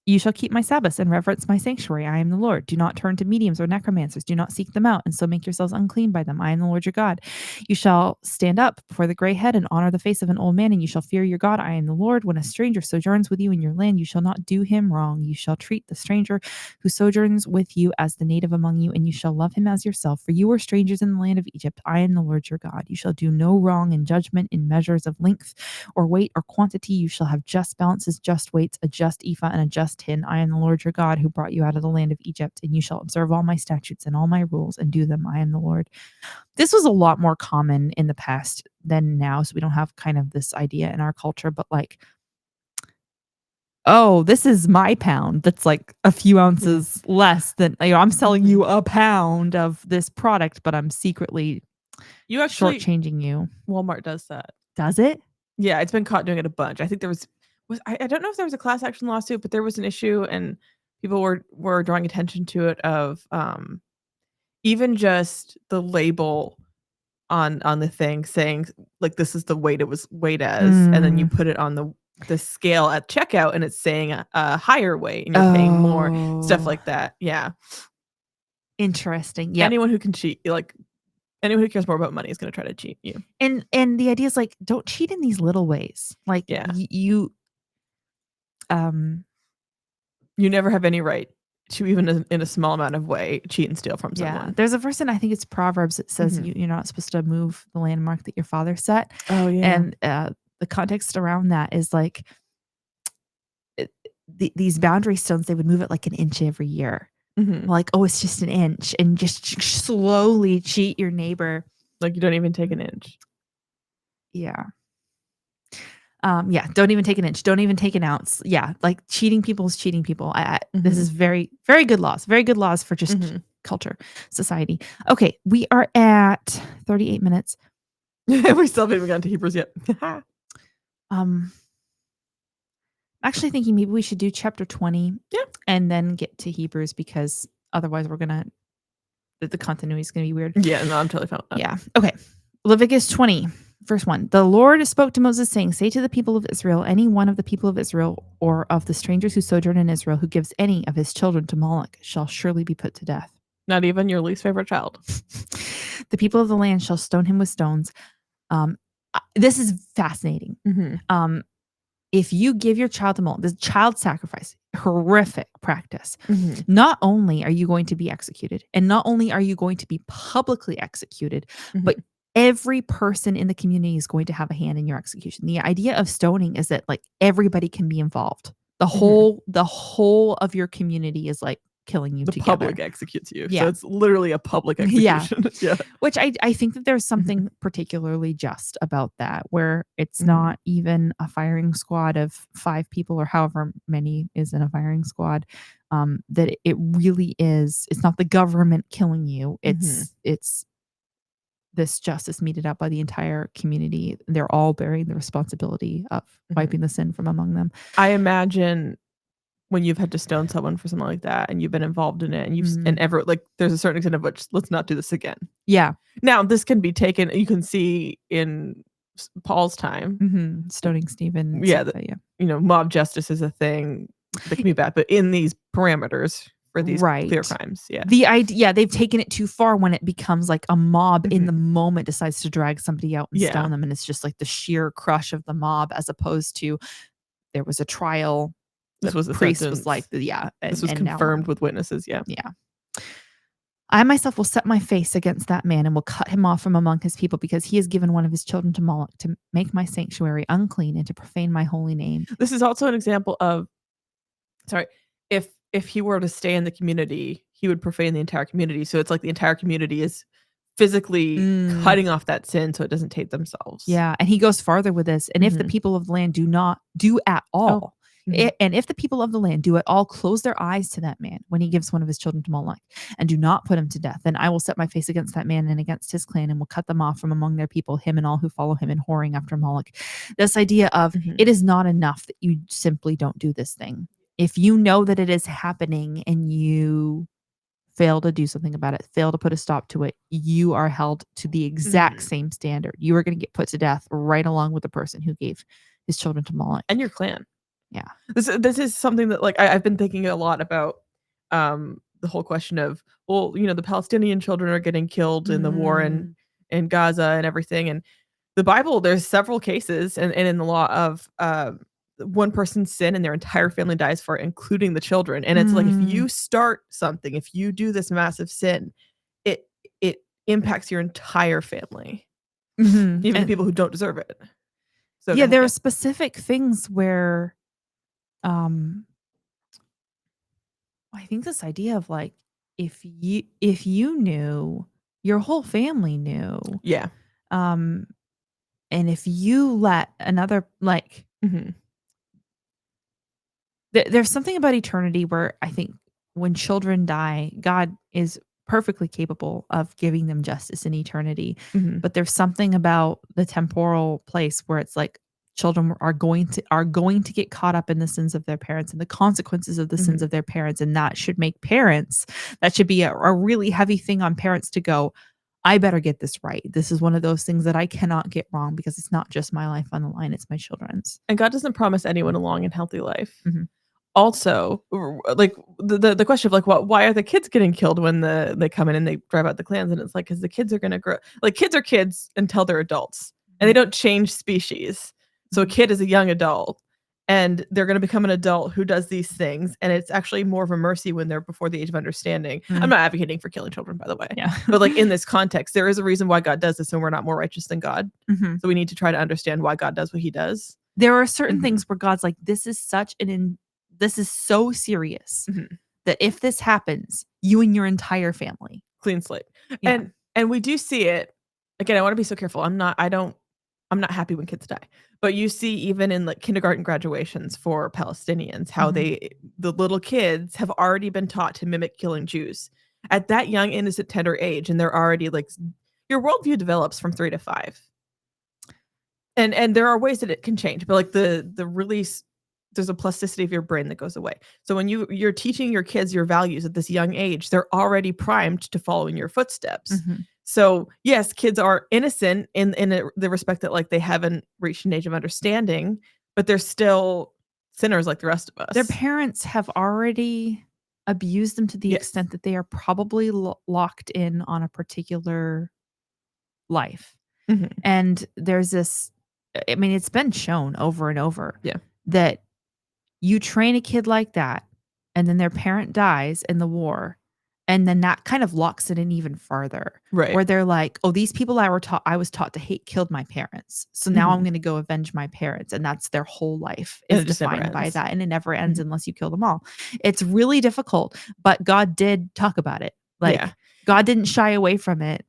Speaker 1: You shall keep my Sabbaths and reverence my sanctuary. I am the Lord. Do not turn to mediums or necromancers. Do not seek them out and so make yourselves unclean by them. I am the Lord your God. You shall stand up before the gray head and honor the face of an old man, and you shall fear your God. I am the Lord. When a stranger sojourns with you in your land, you shall not do him wrong. You shall treat the stranger who sojourns with you as the native among you, and you shall love him as yourself. For you were strangers in the land of Egypt. I am the Lord your God. You shall do no wrong in judgment, in measures of length or weight or quantity. You shall have just balances, just weights, a just ephah, and a just hin. I am the Lord your God who brought you out of the land of Egypt, and you shall observe all my statutes and all my rules and do them. I am the Lord. This was a lot more common in the past than now, so we don't have kind of this idea in our culture, but like, oh, this is my pound that's like a few ounces less than, I'm selling you a pound of this product, but I'm secretly shortchanging you.
Speaker 2: Walmart does that.
Speaker 1: Does it?
Speaker 2: Yeah, it's been caught doing it a bunch. I think there was I don't know if there was a class action lawsuit, but there was an issue and people were drawing attention to it of even just the label on the thing saying like this is the weight it was weighed as, and then you put it on the scale at checkout and it's saying a higher weight and you're paying more, stuff like that. Yeah.
Speaker 1: Interesting. Yeah.
Speaker 2: Anyone who can cheat, like anyone who cares more about money is going to try to cheat you.
Speaker 1: And the idea is like, don't cheat in these little ways. Like you
Speaker 2: never have any right to, even in a small amount of way, cheat and steal from someone.
Speaker 1: There's a verse in, I think it's Proverbs, that says you're not supposed to move the landmark that your father set.
Speaker 2: Oh yeah.
Speaker 1: And the context around that is like these boundary stones, they would move it like an inch every year. Like, oh, it's just an inch, and just slowly cheat your neighbor.
Speaker 2: Like you don't even take an inch.
Speaker 1: Yeah. Don't even take an inch. Don't even take an ounce. Yeah. Like cheating people is cheating people. This is very, very good laws. Very good laws for just culture, society. Okay. We are at 38 minutes.
Speaker 2: We still haven't even gotten to Hebrews yet.
Speaker 1: Actually thinking maybe we should do chapter 20 and then get to Hebrews, because otherwise the continuity is going to be weird.
Speaker 2: Yeah. No, I'm totally fine with that.
Speaker 1: Yeah. Okay. Leviticus 20. Verse 1, the Lord spoke to Moses saying, say to the people of Israel, any one of the people of Israel or of the strangers who sojourn in Israel who gives any of his children to Moloch shall surely be put to death.
Speaker 2: Not even your least favorite child.
Speaker 1: The people of the land shall stone him with stones. This is fascinating. If you give your child to Moloch, this child sacrifice, horrific practice. Not only are you going to be executed, and not only are you going to be publicly executed, but every person in the community is going to have a hand in your execution. The idea of stoning is that like everybody can be involved. The whole of your community is like killing you together.
Speaker 2: The public executes you. Yeah. So it's literally a public execution.
Speaker 1: Yeah. Which I think that there's something particularly just about that, where it's not even a firing squad of 5 people or however many is in a firing squad. That it really is, it's not the government killing you. It's this justice meted out by the entire community. They're all bearing the responsibility of wiping the sin from among them.
Speaker 2: I imagine when you've had to stone someone for something like that and you've been involved in it and there's a certain extent of which, let's not do this again.
Speaker 1: Yeah.
Speaker 2: Now this can be taken, you can see in Paul's time.
Speaker 1: Stoning Stephen.
Speaker 2: Yeah. Mob justice is a thing that can be bad, but in these parameters for these clear crimes. Yeah.
Speaker 1: The idea, they've taken it too far when it becomes like a mob in the moment decides to drag somebody out and stone them, and it's just like the sheer crush of the mob, as opposed to there was a trial.
Speaker 2: This was a
Speaker 1: priest
Speaker 2: sentence.
Speaker 1: was like, yeah,
Speaker 2: this was confirmed with witnesses. Yeah.
Speaker 1: Yeah. I myself will set my face against that man and will cut him off from among his people, because he has given one of his children to Moloch to make my sanctuary unclean and to profane my holy name.
Speaker 2: This is also an example of, if he were to stay in the community, he would profane the entire community. So it's like the entire community is physically cutting off that sin so it doesn't taint themselves.
Speaker 1: Yeah, and he goes farther with this. And if the people of the land do at all, and if the people of the land do at all close their eyes to that man when he gives one of his children to Moloch and do not put him to death, then I will set my face against that man and against his clan and will cut them off from among their people, him and all who follow him in whoring after Moloch. This idea of it is not enough that you simply don't do this thing. If you know that it is happening and you fail to do something about it, fail to put a stop to it, you are held to the exact same standard. You are going to get put to death right along with the person who gave his children to Moloch.
Speaker 2: And your clan.
Speaker 1: Yeah.
Speaker 2: This is something that, like, I've been thinking a lot about, the whole question of, well, the Palestinian children are getting killed in the war in Gaza and everything. And the Bible, there's several cases and in the law of one person's sin and their entire family dies for it, including the children. And it's like, if you start something, if you do this massive sin, it impacts your entire family, even the people who don't deserve it. So
Speaker 1: yeah, there are specific things where, I think this idea of like, if you knew, your whole family knew.
Speaker 2: Yeah.
Speaker 1: And if you let another, like, there's something about eternity where I think when children die, God is perfectly capable of giving them justice in eternity. But there's something about the temporal place where it's like children are going to get caught up in the sins of their parents and the consequences of the sins of their parents. And that should make parents, that should be a really heavy thing on parents to go, I better get this right. This is one of those things that I cannot get wrong, because it's not just my life on the line, it's my children's.
Speaker 2: And God doesn't promise anyone a long and healthy life. Also, like the question of like, why are the kids getting killed when they come in and they drive out the clans? And it's like, because the kids are going to grow, like, kids are kids until they're adults, and they don't change species. So a kid is a young adult, and they're going to become an adult who does these things. And it's actually more of a mercy when they're before the age of understanding. I'm not advocating for killing children, by the way.
Speaker 1: Yeah.
Speaker 2: But like, in this context, there is a reason why God does this, and we're not more righteous than God. So we need to try to understand why God does what he does.
Speaker 1: There are certain things where God's like, this is so serious that if this happens, you and your entire family.
Speaker 2: Clean slate.
Speaker 1: Yeah.
Speaker 2: And we do see it. Again, I want to be so careful. I'm not happy when kids die. But you see, even in like kindergarten graduations for Palestinians, how the little kids have already been taught to mimic killing Jews at that young, innocent, tender age. And they're already like, your worldview develops from 3 to 5. And there are ways that it can change, but like the release, there's a plasticity of your brain that goes away. So when you're teaching your kids your values at this young age, they're already primed to follow in your footsteps. So yes, kids are innocent in the respect that like they haven't reached an age of understanding, but they're still sinners like the rest of us.
Speaker 1: Their parents have already abused them to the extent that they are probably locked in on a particular life. And there's this, I mean, it's been shown over and over that you train a kid like that, and then their parent dies in the war, and then that kind of locks it in even farther.
Speaker 2: Right.
Speaker 1: Where they're like, oh, these people I was taught to hate killed my parents. So now I'm going to go avenge my parents. And that's their whole life is defined by that. And it never ends unless you kill them all. It's really difficult, but God did talk about it. Like, God didn't shy away from it.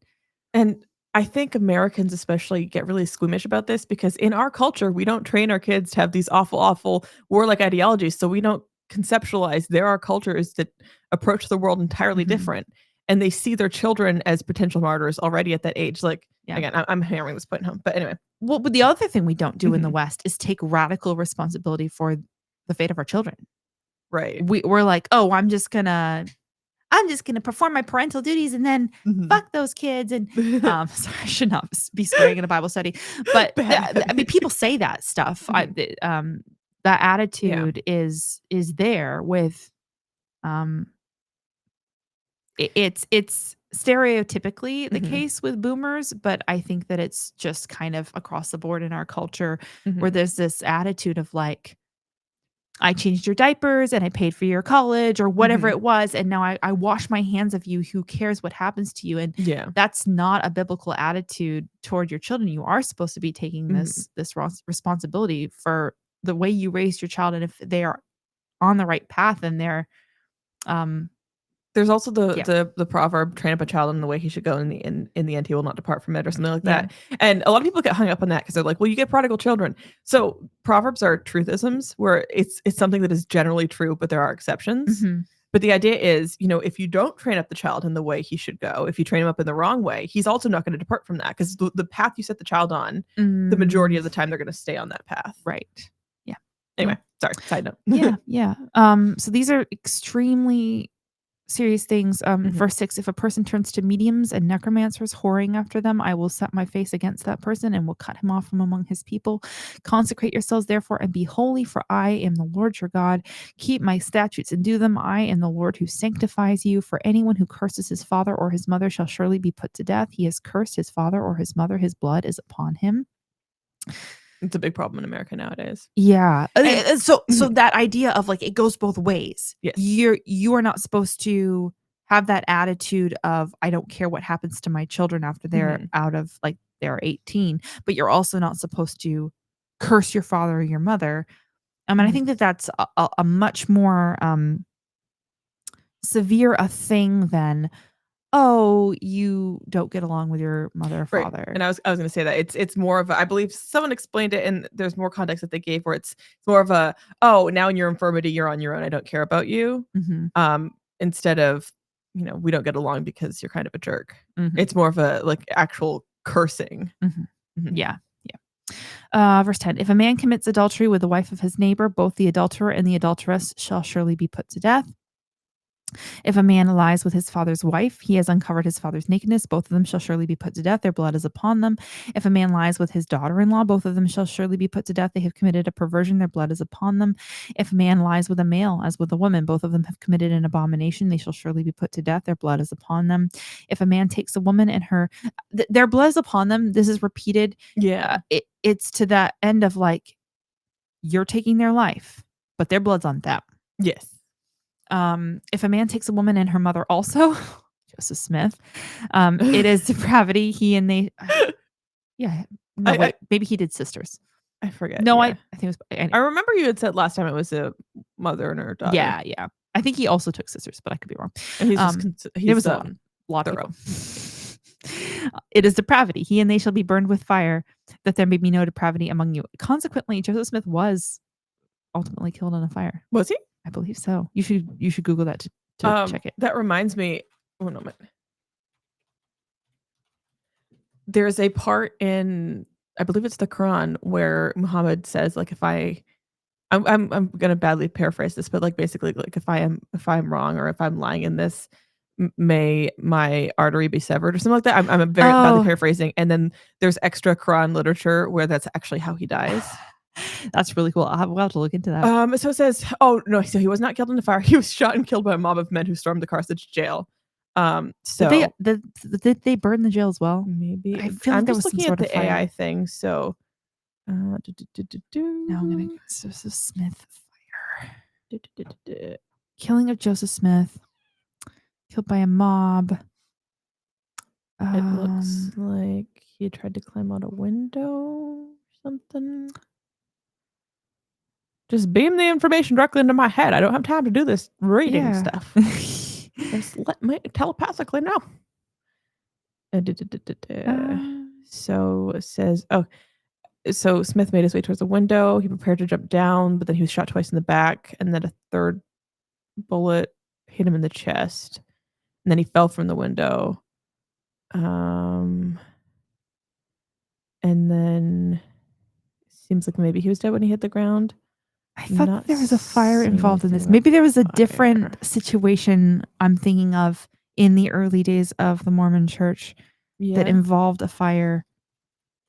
Speaker 2: And I think Americans especially get really squeamish about this, because in our culture, we don't train our kids to have these awful warlike ideologies. So we don't conceptualize there are cultures that approach the world entirely different, and they see their children as potential martyrs already at that age. Like, again, I'm hammering this point home, but anyway.
Speaker 1: Well, but the other thing we don't do in the West is take radical responsibility for the fate of our children.
Speaker 2: Right.
Speaker 1: We're like, oh, I'm just gonna perform my parental duties and then fuck those kids. And sorry, I should not be swearing in a Bible study, but I mean, people say that stuff. That attitude is there with it's stereotypically the case with boomers, but I think that it's just kind of across the board in our culture where there's this attitude of like, I changed your diapers and I paid for your college or whatever it was. And now I wash my hands of you. Who cares what happens to you? And that's not a biblical attitude toward your children. You are supposed to be taking this responsibility for the way you raised your child. And if they are on the right path and they're,
Speaker 2: there's also the proverb, train up a child in the way he should go, in the end he will not depart from it, or something like that. And a lot of people get hung up on that because they're like, well, you get prodigal children. So proverbs are truthisms where it's something that is generally true, but there are exceptions. But the idea is, if you don't train up the child in the way he should go, if you train him up in the wrong way, he's also not going to depart from that, because the path you set the child on, the majority of the time they're going to stay on that path.
Speaker 1: Right. Yeah.
Speaker 2: Anyway, sorry, side note.
Speaker 1: Yeah. So these are extremely serious things. Verse 6, if a person turns to mediums and necromancers, whoring after them, I will set my face against that person and will cut him off from among his people. Consecrate yourselves therefore and be holy, for I am the Lord your God. Keep my statutes and do them. I am the Lord who sanctifies you. For anyone who curses his father or his mother shall surely be put to death. He has cursed his father or his mother. His blood is upon him.
Speaker 2: It's a big problem in America nowadays.
Speaker 1: Yeah. So that idea of like, it goes both ways.
Speaker 2: Yes.
Speaker 1: You are not supposed to have that attitude of, I don't care what happens to my children after they're out of, like, they're 18, but you're also not supposed to curse your father or your mother. And I think that that's a much more severe a thing than, oh, you don't get along with your mother or father.
Speaker 2: Right. And I was going to say that it's more of a, I believe someone explained it, and there's more context that they gave where it's more of a, oh, now in your infirmity, you're on your own, I don't care about you. Instead of, we don't get along because you're kind of a jerk. It's more of a, like, actual cursing.
Speaker 1: Yeah. Verse 10, if a man commits adultery with the wife of his neighbor, both the adulterer and the adulteress shall surely be put to death. If a man lies with his father's wife, he has uncovered his father's nakedness. Both of them shall surely be put to death. Their blood is upon them. If a man lies with his daughter-in-law, both of them shall surely be put to death. They have committed a perversion. Their blood is upon them. If a man lies with a male as with a woman, both of them have committed an abomination. They shall surely be put to death. Their blood is upon them. If a man takes a woman and their blood is upon them. This is repeated.
Speaker 2: Yeah.
Speaker 1: It's to that end of like, you're taking their life, but their blood's on them.
Speaker 2: Yes.
Speaker 1: If a man takes a woman and her mother also, Joseph Smith, it is depravity. He and they, maybe he did sisters.
Speaker 2: I forget.
Speaker 1: No, I think it was.
Speaker 2: I remember you had said last time it was a mother and her daughter.
Speaker 1: Yeah. I think he also took sisters, but I could be wrong.
Speaker 2: And
Speaker 1: it was a lot of them. It is depravity. He and they shall be burned with fire, that there may be no depravity among you. Consequently, Joseph Smith was ultimately killed in a fire.
Speaker 2: Was he?
Speaker 1: I believe so. You should Google that to check it.
Speaker 2: That reminds me. One moment. There's a part in, I believe it's the Quran, where Muhammad says, like, if I'm gonna badly paraphrase this, but like basically, like, if I'm wrong or if I'm lying in this, may my artery be severed or something like that. I'm very badly paraphrasing. And then there's extra Quran literature where that's actually how he dies.
Speaker 1: That's really cool. We'll have to look into that.
Speaker 2: So it says, oh no, so he was not killed in a fire. He was shot and killed by a mob of men who stormed the Carthage jail. So
Speaker 1: did they burn the jail as well?
Speaker 2: Maybe.
Speaker 1: I feel like there was
Speaker 2: looking
Speaker 1: some
Speaker 2: at
Speaker 1: sort
Speaker 2: the
Speaker 1: of
Speaker 2: AI thing. So,
Speaker 1: now I'm gonna Joseph Smith fire. Killing of Joseph Smith. Killed by a mob.
Speaker 2: It looks like he tried to climb out a window or something. Just beam the information directly into my head. I don't have time to do this reading stuff. Just let me telepathically know. So it says, so Smith made his way towards the window. He prepared to jump down, but then he was shot twice in the back, and then a third bullet hit him in the chest. And then he fell from the window. And then it seems like maybe he was dead when he hit the ground.
Speaker 1: I thought there was a fire involved in this. Maybe there was a different situation I'm thinking of in the early days of the Mormon church that involved a fire.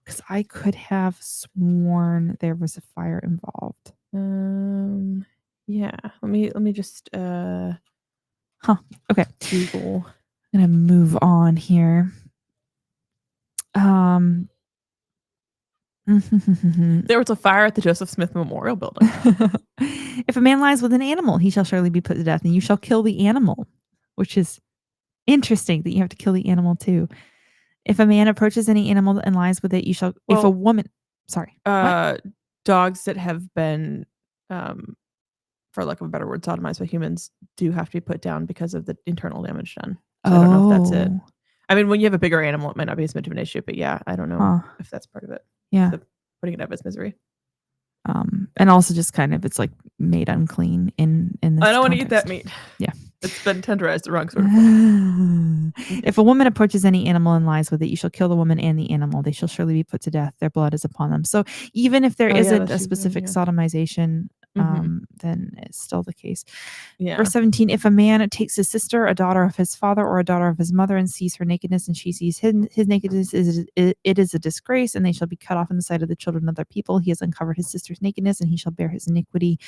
Speaker 1: Because I could have sworn there was a fire involved.
Speaker 2: Yeah. Let me just
Speaker 1: Okay.
Speaker 2: Google.
Speaker 1: I'm going to move on here.
Speaker 2: There was a fire at the Joseph Smith Memorial Building.
Speaker 1: If a man lies with an animal, he shall surely be put to death, and you shall kill the animal, which is interesting that you have to kill the animal too. If a man approaches any animal and lies with it, you shall. If a woman, sorry,
Speaker 2: dogs that have been, for lack of a better word, sodomized by humans do have to be put down because of the internal damage done. So I don't know if that's it. I mean, when you have a bigger animal, it might not be as much of an issue, but yeah, I don't know if that's part of it.
Speaker 1: Yeah.
Speaker 2: Putting it out of its misery.
Speaker 1: And also just kind of, it's like made unclean in this
Speaker 2: I don't want
Speaker 1: to
Speaker 2: eat that meat.
Speaker 1: Yeah.
Speaker 2: It's been tenderized the wrong sort of way.
Speaker 1: If a woman approaches any animal and lies with it, you shall kill the woman and the animal. They shall surely be put to death. Their blood is upon them. So even if there isn't a specific sodomization, then it's still the case.
Speaker 2: Yeah.
Speaker 1: Verse 17, if a man takes his sister, a daughter of his father, or a daughter of his mother, and sees her nakedness, and she sees his nakedness, it is a disgrace, and they shall be cut off in the sight of the children of their people. He has uncovered his sister's nakedness, and he shall bear his iniquity.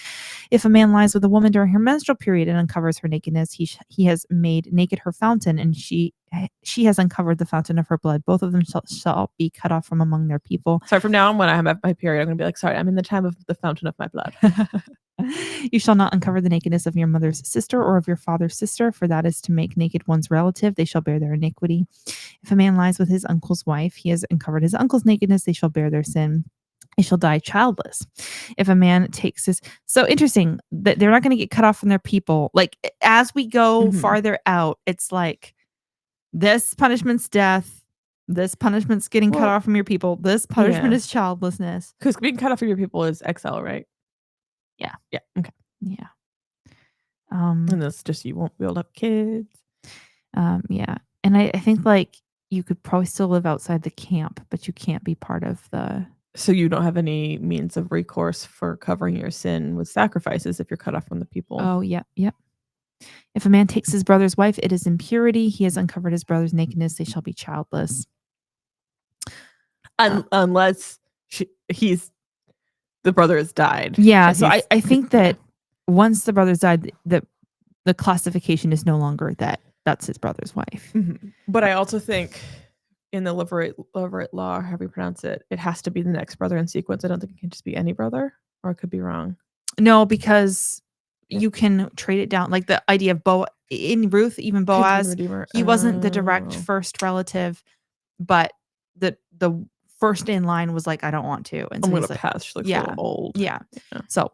Speaker 1: If a man lies with a woman during her menstrual period and uncovers her nakedness, he has made naked her fountain, and she has uncovered the fountain of her blood. Both of them shall be cut off from among their people.
Speaker 2: Sorry, from now on, when I have my period, I'm going to be like, sorry, I'm in the time of the fountain of my blood.
Speaker 1: You shall not uncover the nakedness of your mother's sister or of your father's sister, for that is to make naked one's relative. They shall bear their iniquity. If a man lies with his uncle's wife, he has uncovered his uncle's nakedness. They shall bear their sin. They shall die childless. If a man takes his, so interesting that they're not going to get cut off from their people. Like as we go farther out, it's like this punishment's death. This punishment's getting cut off from your people. This punishment is childlessness.
Speaker 2: Because being cut off from your people is exile, right?
Speaker 1: Yeah.
Speaker 2: Yeah. Okay.
Speaker 1: Yeah.
Speaker 2: And that's just, you won't be able to have kids.
Speaker 1: Yeah. And I think like you could probably still live outside the camp, but you can't be part of the.
Speaker 2: So you don't have any means of recourse for covering your sin with sacrifices if you're cut off from the people.
Speaker 1: Oh, yeah. Yep. If a man takes his brother's wife, it is impurity. He has uncovered his brother's nakedness. They shall be childless.
Speaker 2: Unless the brother has died.
Speaker 1: Yeah. So I think that once the brother's died, the classification is no longer that's his brother's wife.
Speaker 2: Mm-hmm. But I also think in the Levirate law, however you pronounce it, it has to be the next brother in sequence. I don't think it can just be any brother, or I could be wrong.
Speaker 1: No, because you can trade it down. Like the idea of in Ruth, even Boaz, he wasn't the direct first relative, but the first in line was like, I don't want to. And so
Speaker 2: I'm going to pass. She looks a little old.
Speaker 1: Yeah. So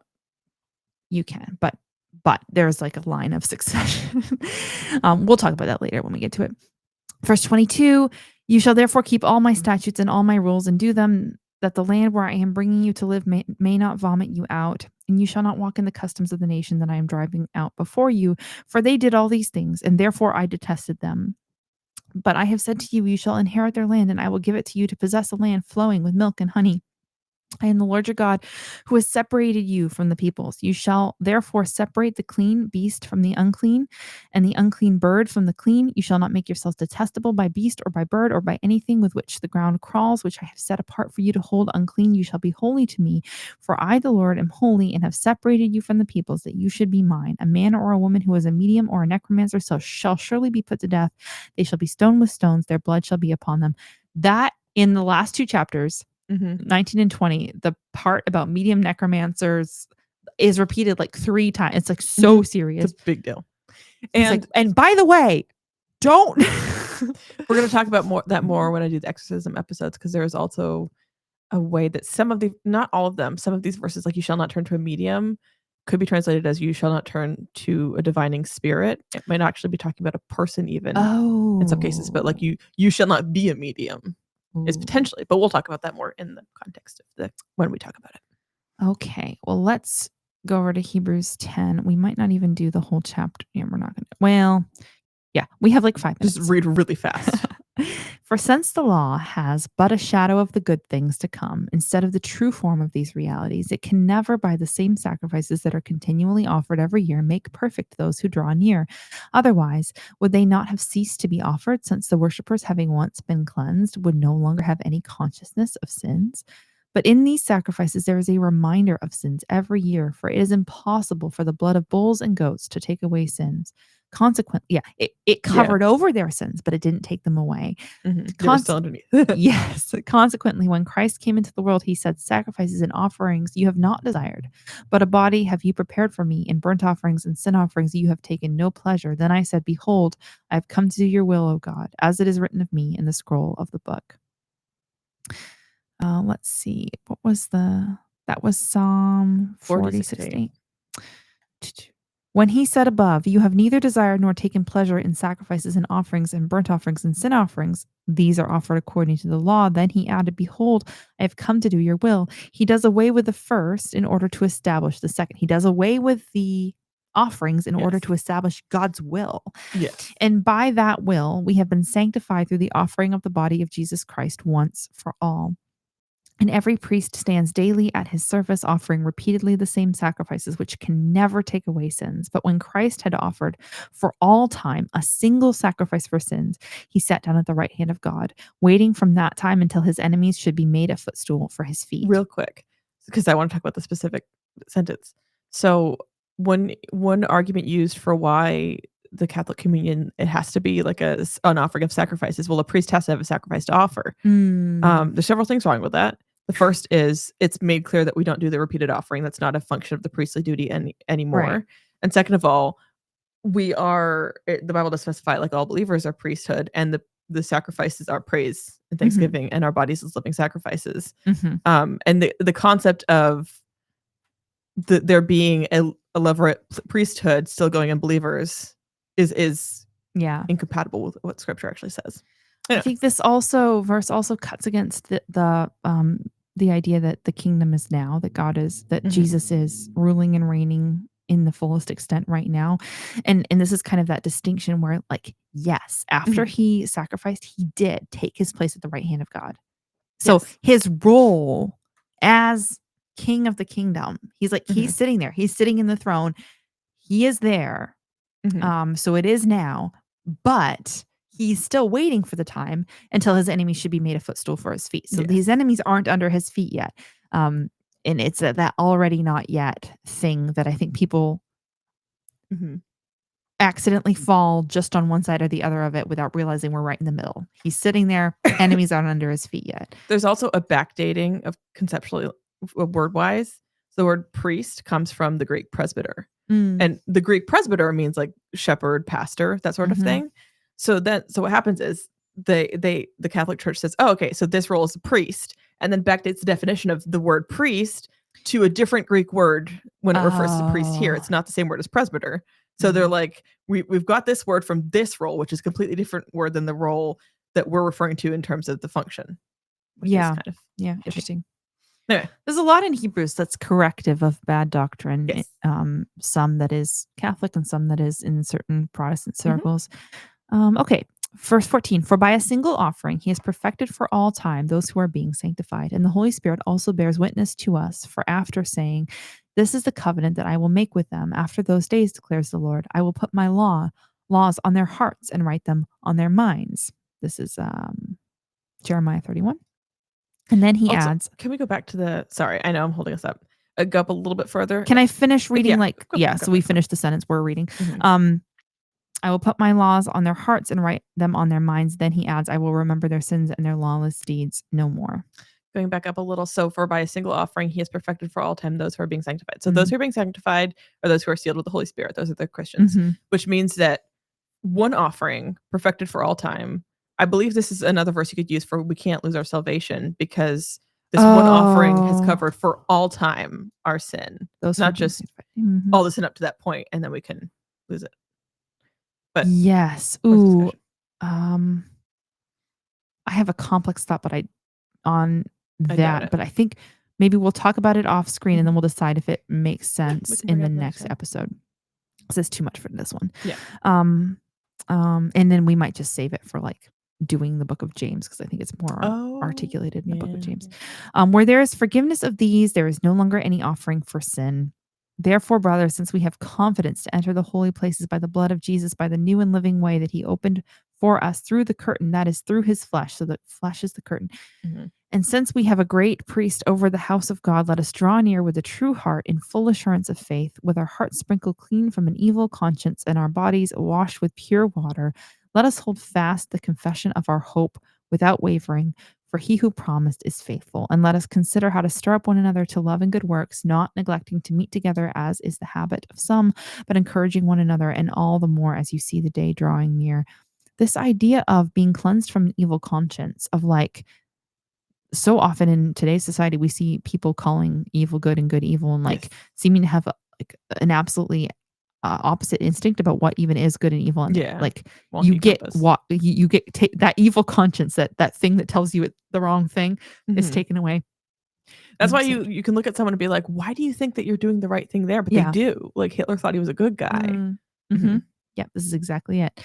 Speaker 1: you can, but there's like a line of succession. We'll talk about that later when we get to it. Verse 22, you shall therefore keep all my statutes and all my rules and do them, that the land where I am bringing you to live may not vomit you out. And you shall not walk in the customs of the nation that I am driving out before you, for they did all these things, and therefore I detested them. But I have said to you, you shall inherit their land, and I will give it to you to possess a land flowing with milk and honey. I am the Lord your God, who has separated you from the peoples. You shall therefore separate the clean beast from the unclean, and the unclean bird from the clean. You shall not make yourselves detestable by beast or by bird or by anything with which the ground crawls, which I have set apart for you to hold unclean. You shall be holy to me, for I, the Lord, am holy, and have separated you from the peoples, that you should be mine. A man or a woman who is a medium or a necromancer shall surely be put to death. They shall be stoned with stones. Their blood shall be upon them. That, in the last two chapters, 19 and 20, the part about medium necromancers is repeated like 3 times. It's like so serious.
Speaker 2: It's a big deal.
Speaker 1: And by the way, don't.
Speaker 2: We're going to talk about that more when I do the exorcism episodes, because there is also a way that not all of them, some of these verses, like you shall not turn to a medium, could be translated as you shall not turn to a divining spirit. It might actually be talking about a person even in some cases, but like you shall not be a medium. Is potentially, but we'll talk about that more in the context of when we talk about it.
Speaker 1: Okay, well, let's go over to Hebrews 10. We might not even do the whole chapter. Yeah, we're not going to. Well, yeah, we have like 5 minutes.
Speaker 2: Just read really fast.
Speaker 1: For since the law has but a shadow of the good things to come, instead of the true form of these realities, it can never, by the same sacrifices that are continually offered every year, make perfect those who draw near. Otherwise, would they not have ceased to be offered, since the worshippers, having once been cleansed, would no longer have any consciousness of sins? But in these sacrifices, there is a reminder of sins every year, for it is impossible for the blood of bulls and goats to take away sins. Consequently, it covered over their sins, but it didn't take them away.
Speaker 2: They were still underneath.
Speaker 1: Yes. Consequently, when Christ came into the world, he said, sacrifices and offerings you have not desired, but a body have you prepared for me. In burnt offerings and sin offerings you have taken no pleasure. Then I said, behold, I have come to do your will, O God, as it is written of me in the scroll of the book. Let's see. That was Psalm 46:8. When he said above, you have neither desired nor taken pleasure in sacrifices and offerings and burnt offerings and sin offerings. These are offered according to the law. Then he added, behold, I have come to do your will. He does away with the first in order to establish the second. He does away with the offerings in order to establish God's will.
Speaker 2: Yes.
Speaker 1: And by that will, we have been sanctified through the offering of the body of Jesus Christ once for all. And every priest stands daily at his service, offering repeatedly the same sacrifices, which can never take away sins. But when Christ had offered for all time a single sacrifice for sins, he sat down at the right hand of God, waiting from that time until his enemies should be made a footstool for his feet.
Speaker 2: Real quick, because I want to talk about the specific sentence. So one argument used for why the Catholic Communion, it has to be like an offering of sacrifices. Well, a priest has to have a sacrifice to offer. There's several things wrong with that. The first is it's made clear that we don't do the repeated offering. That's not a function of the priestly duty anymore.
Speaker 1: Right.
Speaker 2: And second of all, the Bible does specify like all believers are priesthood, and the sacrifices are praise and thanksgiving, and our bodies as living sacrifices. And the concept of there being a levirate priesthood still going in believers is incompatible with what Scripture actually says.
Speaker 1: I think this verse also cuts against the idea that the kingdom is now, that God is, that Jesus is ruling and reigning in the fullest extent right now. And this is kind of that distinction where, like, yes, after he sacrificed, he did take his place at the right hand of God. So his role as king of the kingdom, he's sitting there, he's sitting in the throne. He is there. So it is now, but he's still waiting for the time until his enemies should be made a footstool for his feet. So these enemies aren't under his feet yet. And it's that already not yet thing that I think people accidentally fall just on one side or the other of it without realizing we're right in the middle. He's sitting there, enemies aren't under his feet yet.
Speaker 2: There's also a backdating of conceptually, word-wise. So the word priest comes from the Greek presbyter. And the Greek presbyter means like shepherd, pastor, that sort of thing. So what happens is the Catholic Church says, oh, okay, so this role is a priest, and then backdates the definition of the word priest to a different Greek word when it refers to priest here. It's not the same word as presbyter. So they're like, we've got this word from this role, which is a completely different word than the role that we're referring to in terms of the function. Which is kind of
Speaker 1: interesting.
Speaker 2: Anyway.
Speaker 1: There's a lot in Hebrews that's corrective of bad doctrine.
Speaker 2: Yes.
Speaker 1: Some that is Catholic and some that is in certain Protestant circles. Okay. Verse 14, for by a single offering, he has perfected for all time those who are being sanctified. And the Holy Spirit also bears witness to us, for after saying, this is the covenant that I will make with them after those days, declares the Lord. I will put my laws on their hearts and write them on their minds. This is Jeremiah 31. And then he adds,
Speaker 2: can we go back to sorry, I know I'm holding us up. Go up a little bit further.
Speaker 1: Can I finish reading? So we finished the sentence we're reading. I will put my laws on their hearts and write them on their minds. Then he adds, I will remember their sins and their lawless deeds no more.
Speaker 2: Going back up a little. So for by a single offering, he has perfected for all time those who are being sanctified. So those who are being sanctified are those who are sealed with the Holy Spirit. Those are the Christians, which means that one offering perfected for all time. I believe this is another verse you could use for we can't lose our salvation, because this one offering has covered for all time our sin. Those not just all the sin up to that point, and then we can lose it. But
Speaker 1: yes. Ooh. I have a complex thought, but I think maybe we'll talk about it off screen and then we'll decide if it makes sense in the next episode. This is too much for this one.
Speaker 2: Yeah.
Speaker 1: And then we might just save it for like doing the book of James, because I think it's more articulated in the book of James. Where there is forgiveness of these, there is no longer any offering for sin. Therefore, brothers, since we have confidence to enter the holy places by the blood of Jesus, by the new and living way that he opened for us through the curtain, that is through his flesh. So the flesh is the curtain.
Speaker 2: Mm-hmm.
Speaker 1: And since we have a great priest over the house of God, let us draw near with a true heart in full assurance of faith, with our hearts sprinkled clean from an evil conscience and our bodies washed with pure water. Let us hold fast the confession of our hope without wavering, for he who promised is faithful. And let us consider how to stir up one another to love and good works, not neglecting to meet together as is the habit of some, but encouraging one another, and all the more as you see the day drawing near. This idea of being cleansed from an evil conscience, of like, so often in today's society, we see people calling evil good and good evil, and like seeming to have like an absolutely opposite instinct about what even is good and evil. And like you get what you get that evil conscience, that thing that tells you the wrong thing is taken away.
Speaker 2: That's why you can look at someone and be like, why do you think that you're doing the right thing there? But they do. Like Hitler thought he was a good guy.
Speaker 1: Yeah, this is exactly it.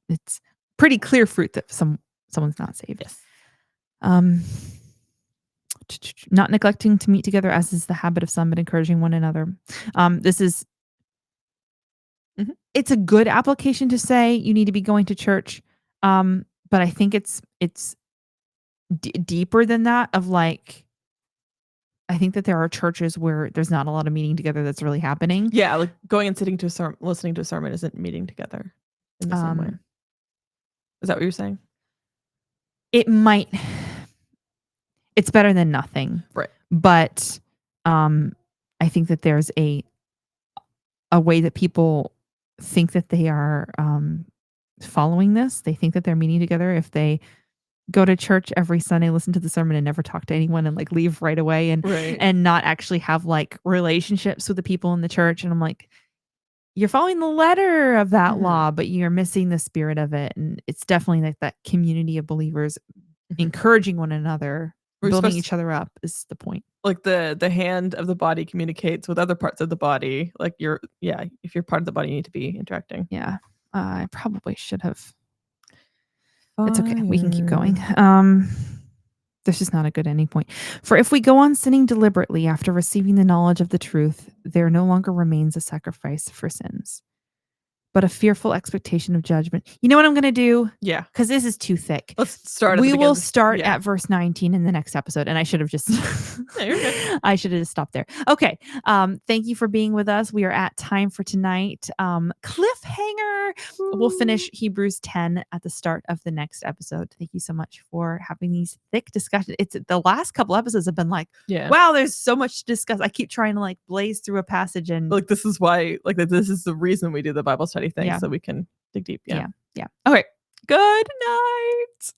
Speaker 1: It's pretty clear fruit that someone's not saved. Not neglecting to meet together as is the habit of some, but encouraging one another. This is it's a good application to say you need to be going to church. But I think it's deeper than that, of like, I think that there are churches where there's not a lot of meeting together that's really happening.
Speaker 2: Yeah, like going and sitting to a sermon, listening to a sermon isn't meeting together in the same way. Is that what you're saying?
Speaker 1: It's better than nothing.
Speaker 2: Right.
Speaker 1: But I think that there's a way that people think that they are following this. They think that they're meeting together if they go to church every Sunday, listen to the sermon, and never talk to anyone, and like leave right away, and not actually have like relationships with the people in the church. And I'm like, you're following the letter of that law, but you're missing the spirit of it. And it's definitely like that community of believers encouraging one another, building each other up is the point.
Speaker 2: Like the hand of the body communicates with other parts of the body. Like if you're part of the body, you need to be interacting.
Speaker 1: Yeah. I probably should have. It's okay. We can keep going. This is not a good ending point. For if we go on sinning deliberately after receiving the knowledge of the truth, there no longer remains a sacrifice for sins, but a fearful expectation of judgment. You know what I'm going to do?
Speaker 2: Yeah.
Speaker 1: Because this is too thick.
Speaker 2: Let's start.
Speaker 1: We will start at verse 19 in the next episode. And I should have just,
Speaker 2: you're good.
Speaker 1: I should have just stopped there. Okay. Thank you for being with us. We are at time for tonight. Cliffhanger. We'll finish Hebrews 10 at the start of the next episode. Thank you so much for having these thick discussions. It's the last couple episodes have been like, wow, there's so much to discuss. I keep trying to like blaze through a passage, and
Speaker 2: like, this is why, like, this is the reason we do the Bible study thing, so we can dig deep. Yeah.
Speaker 1: Okay. Good night.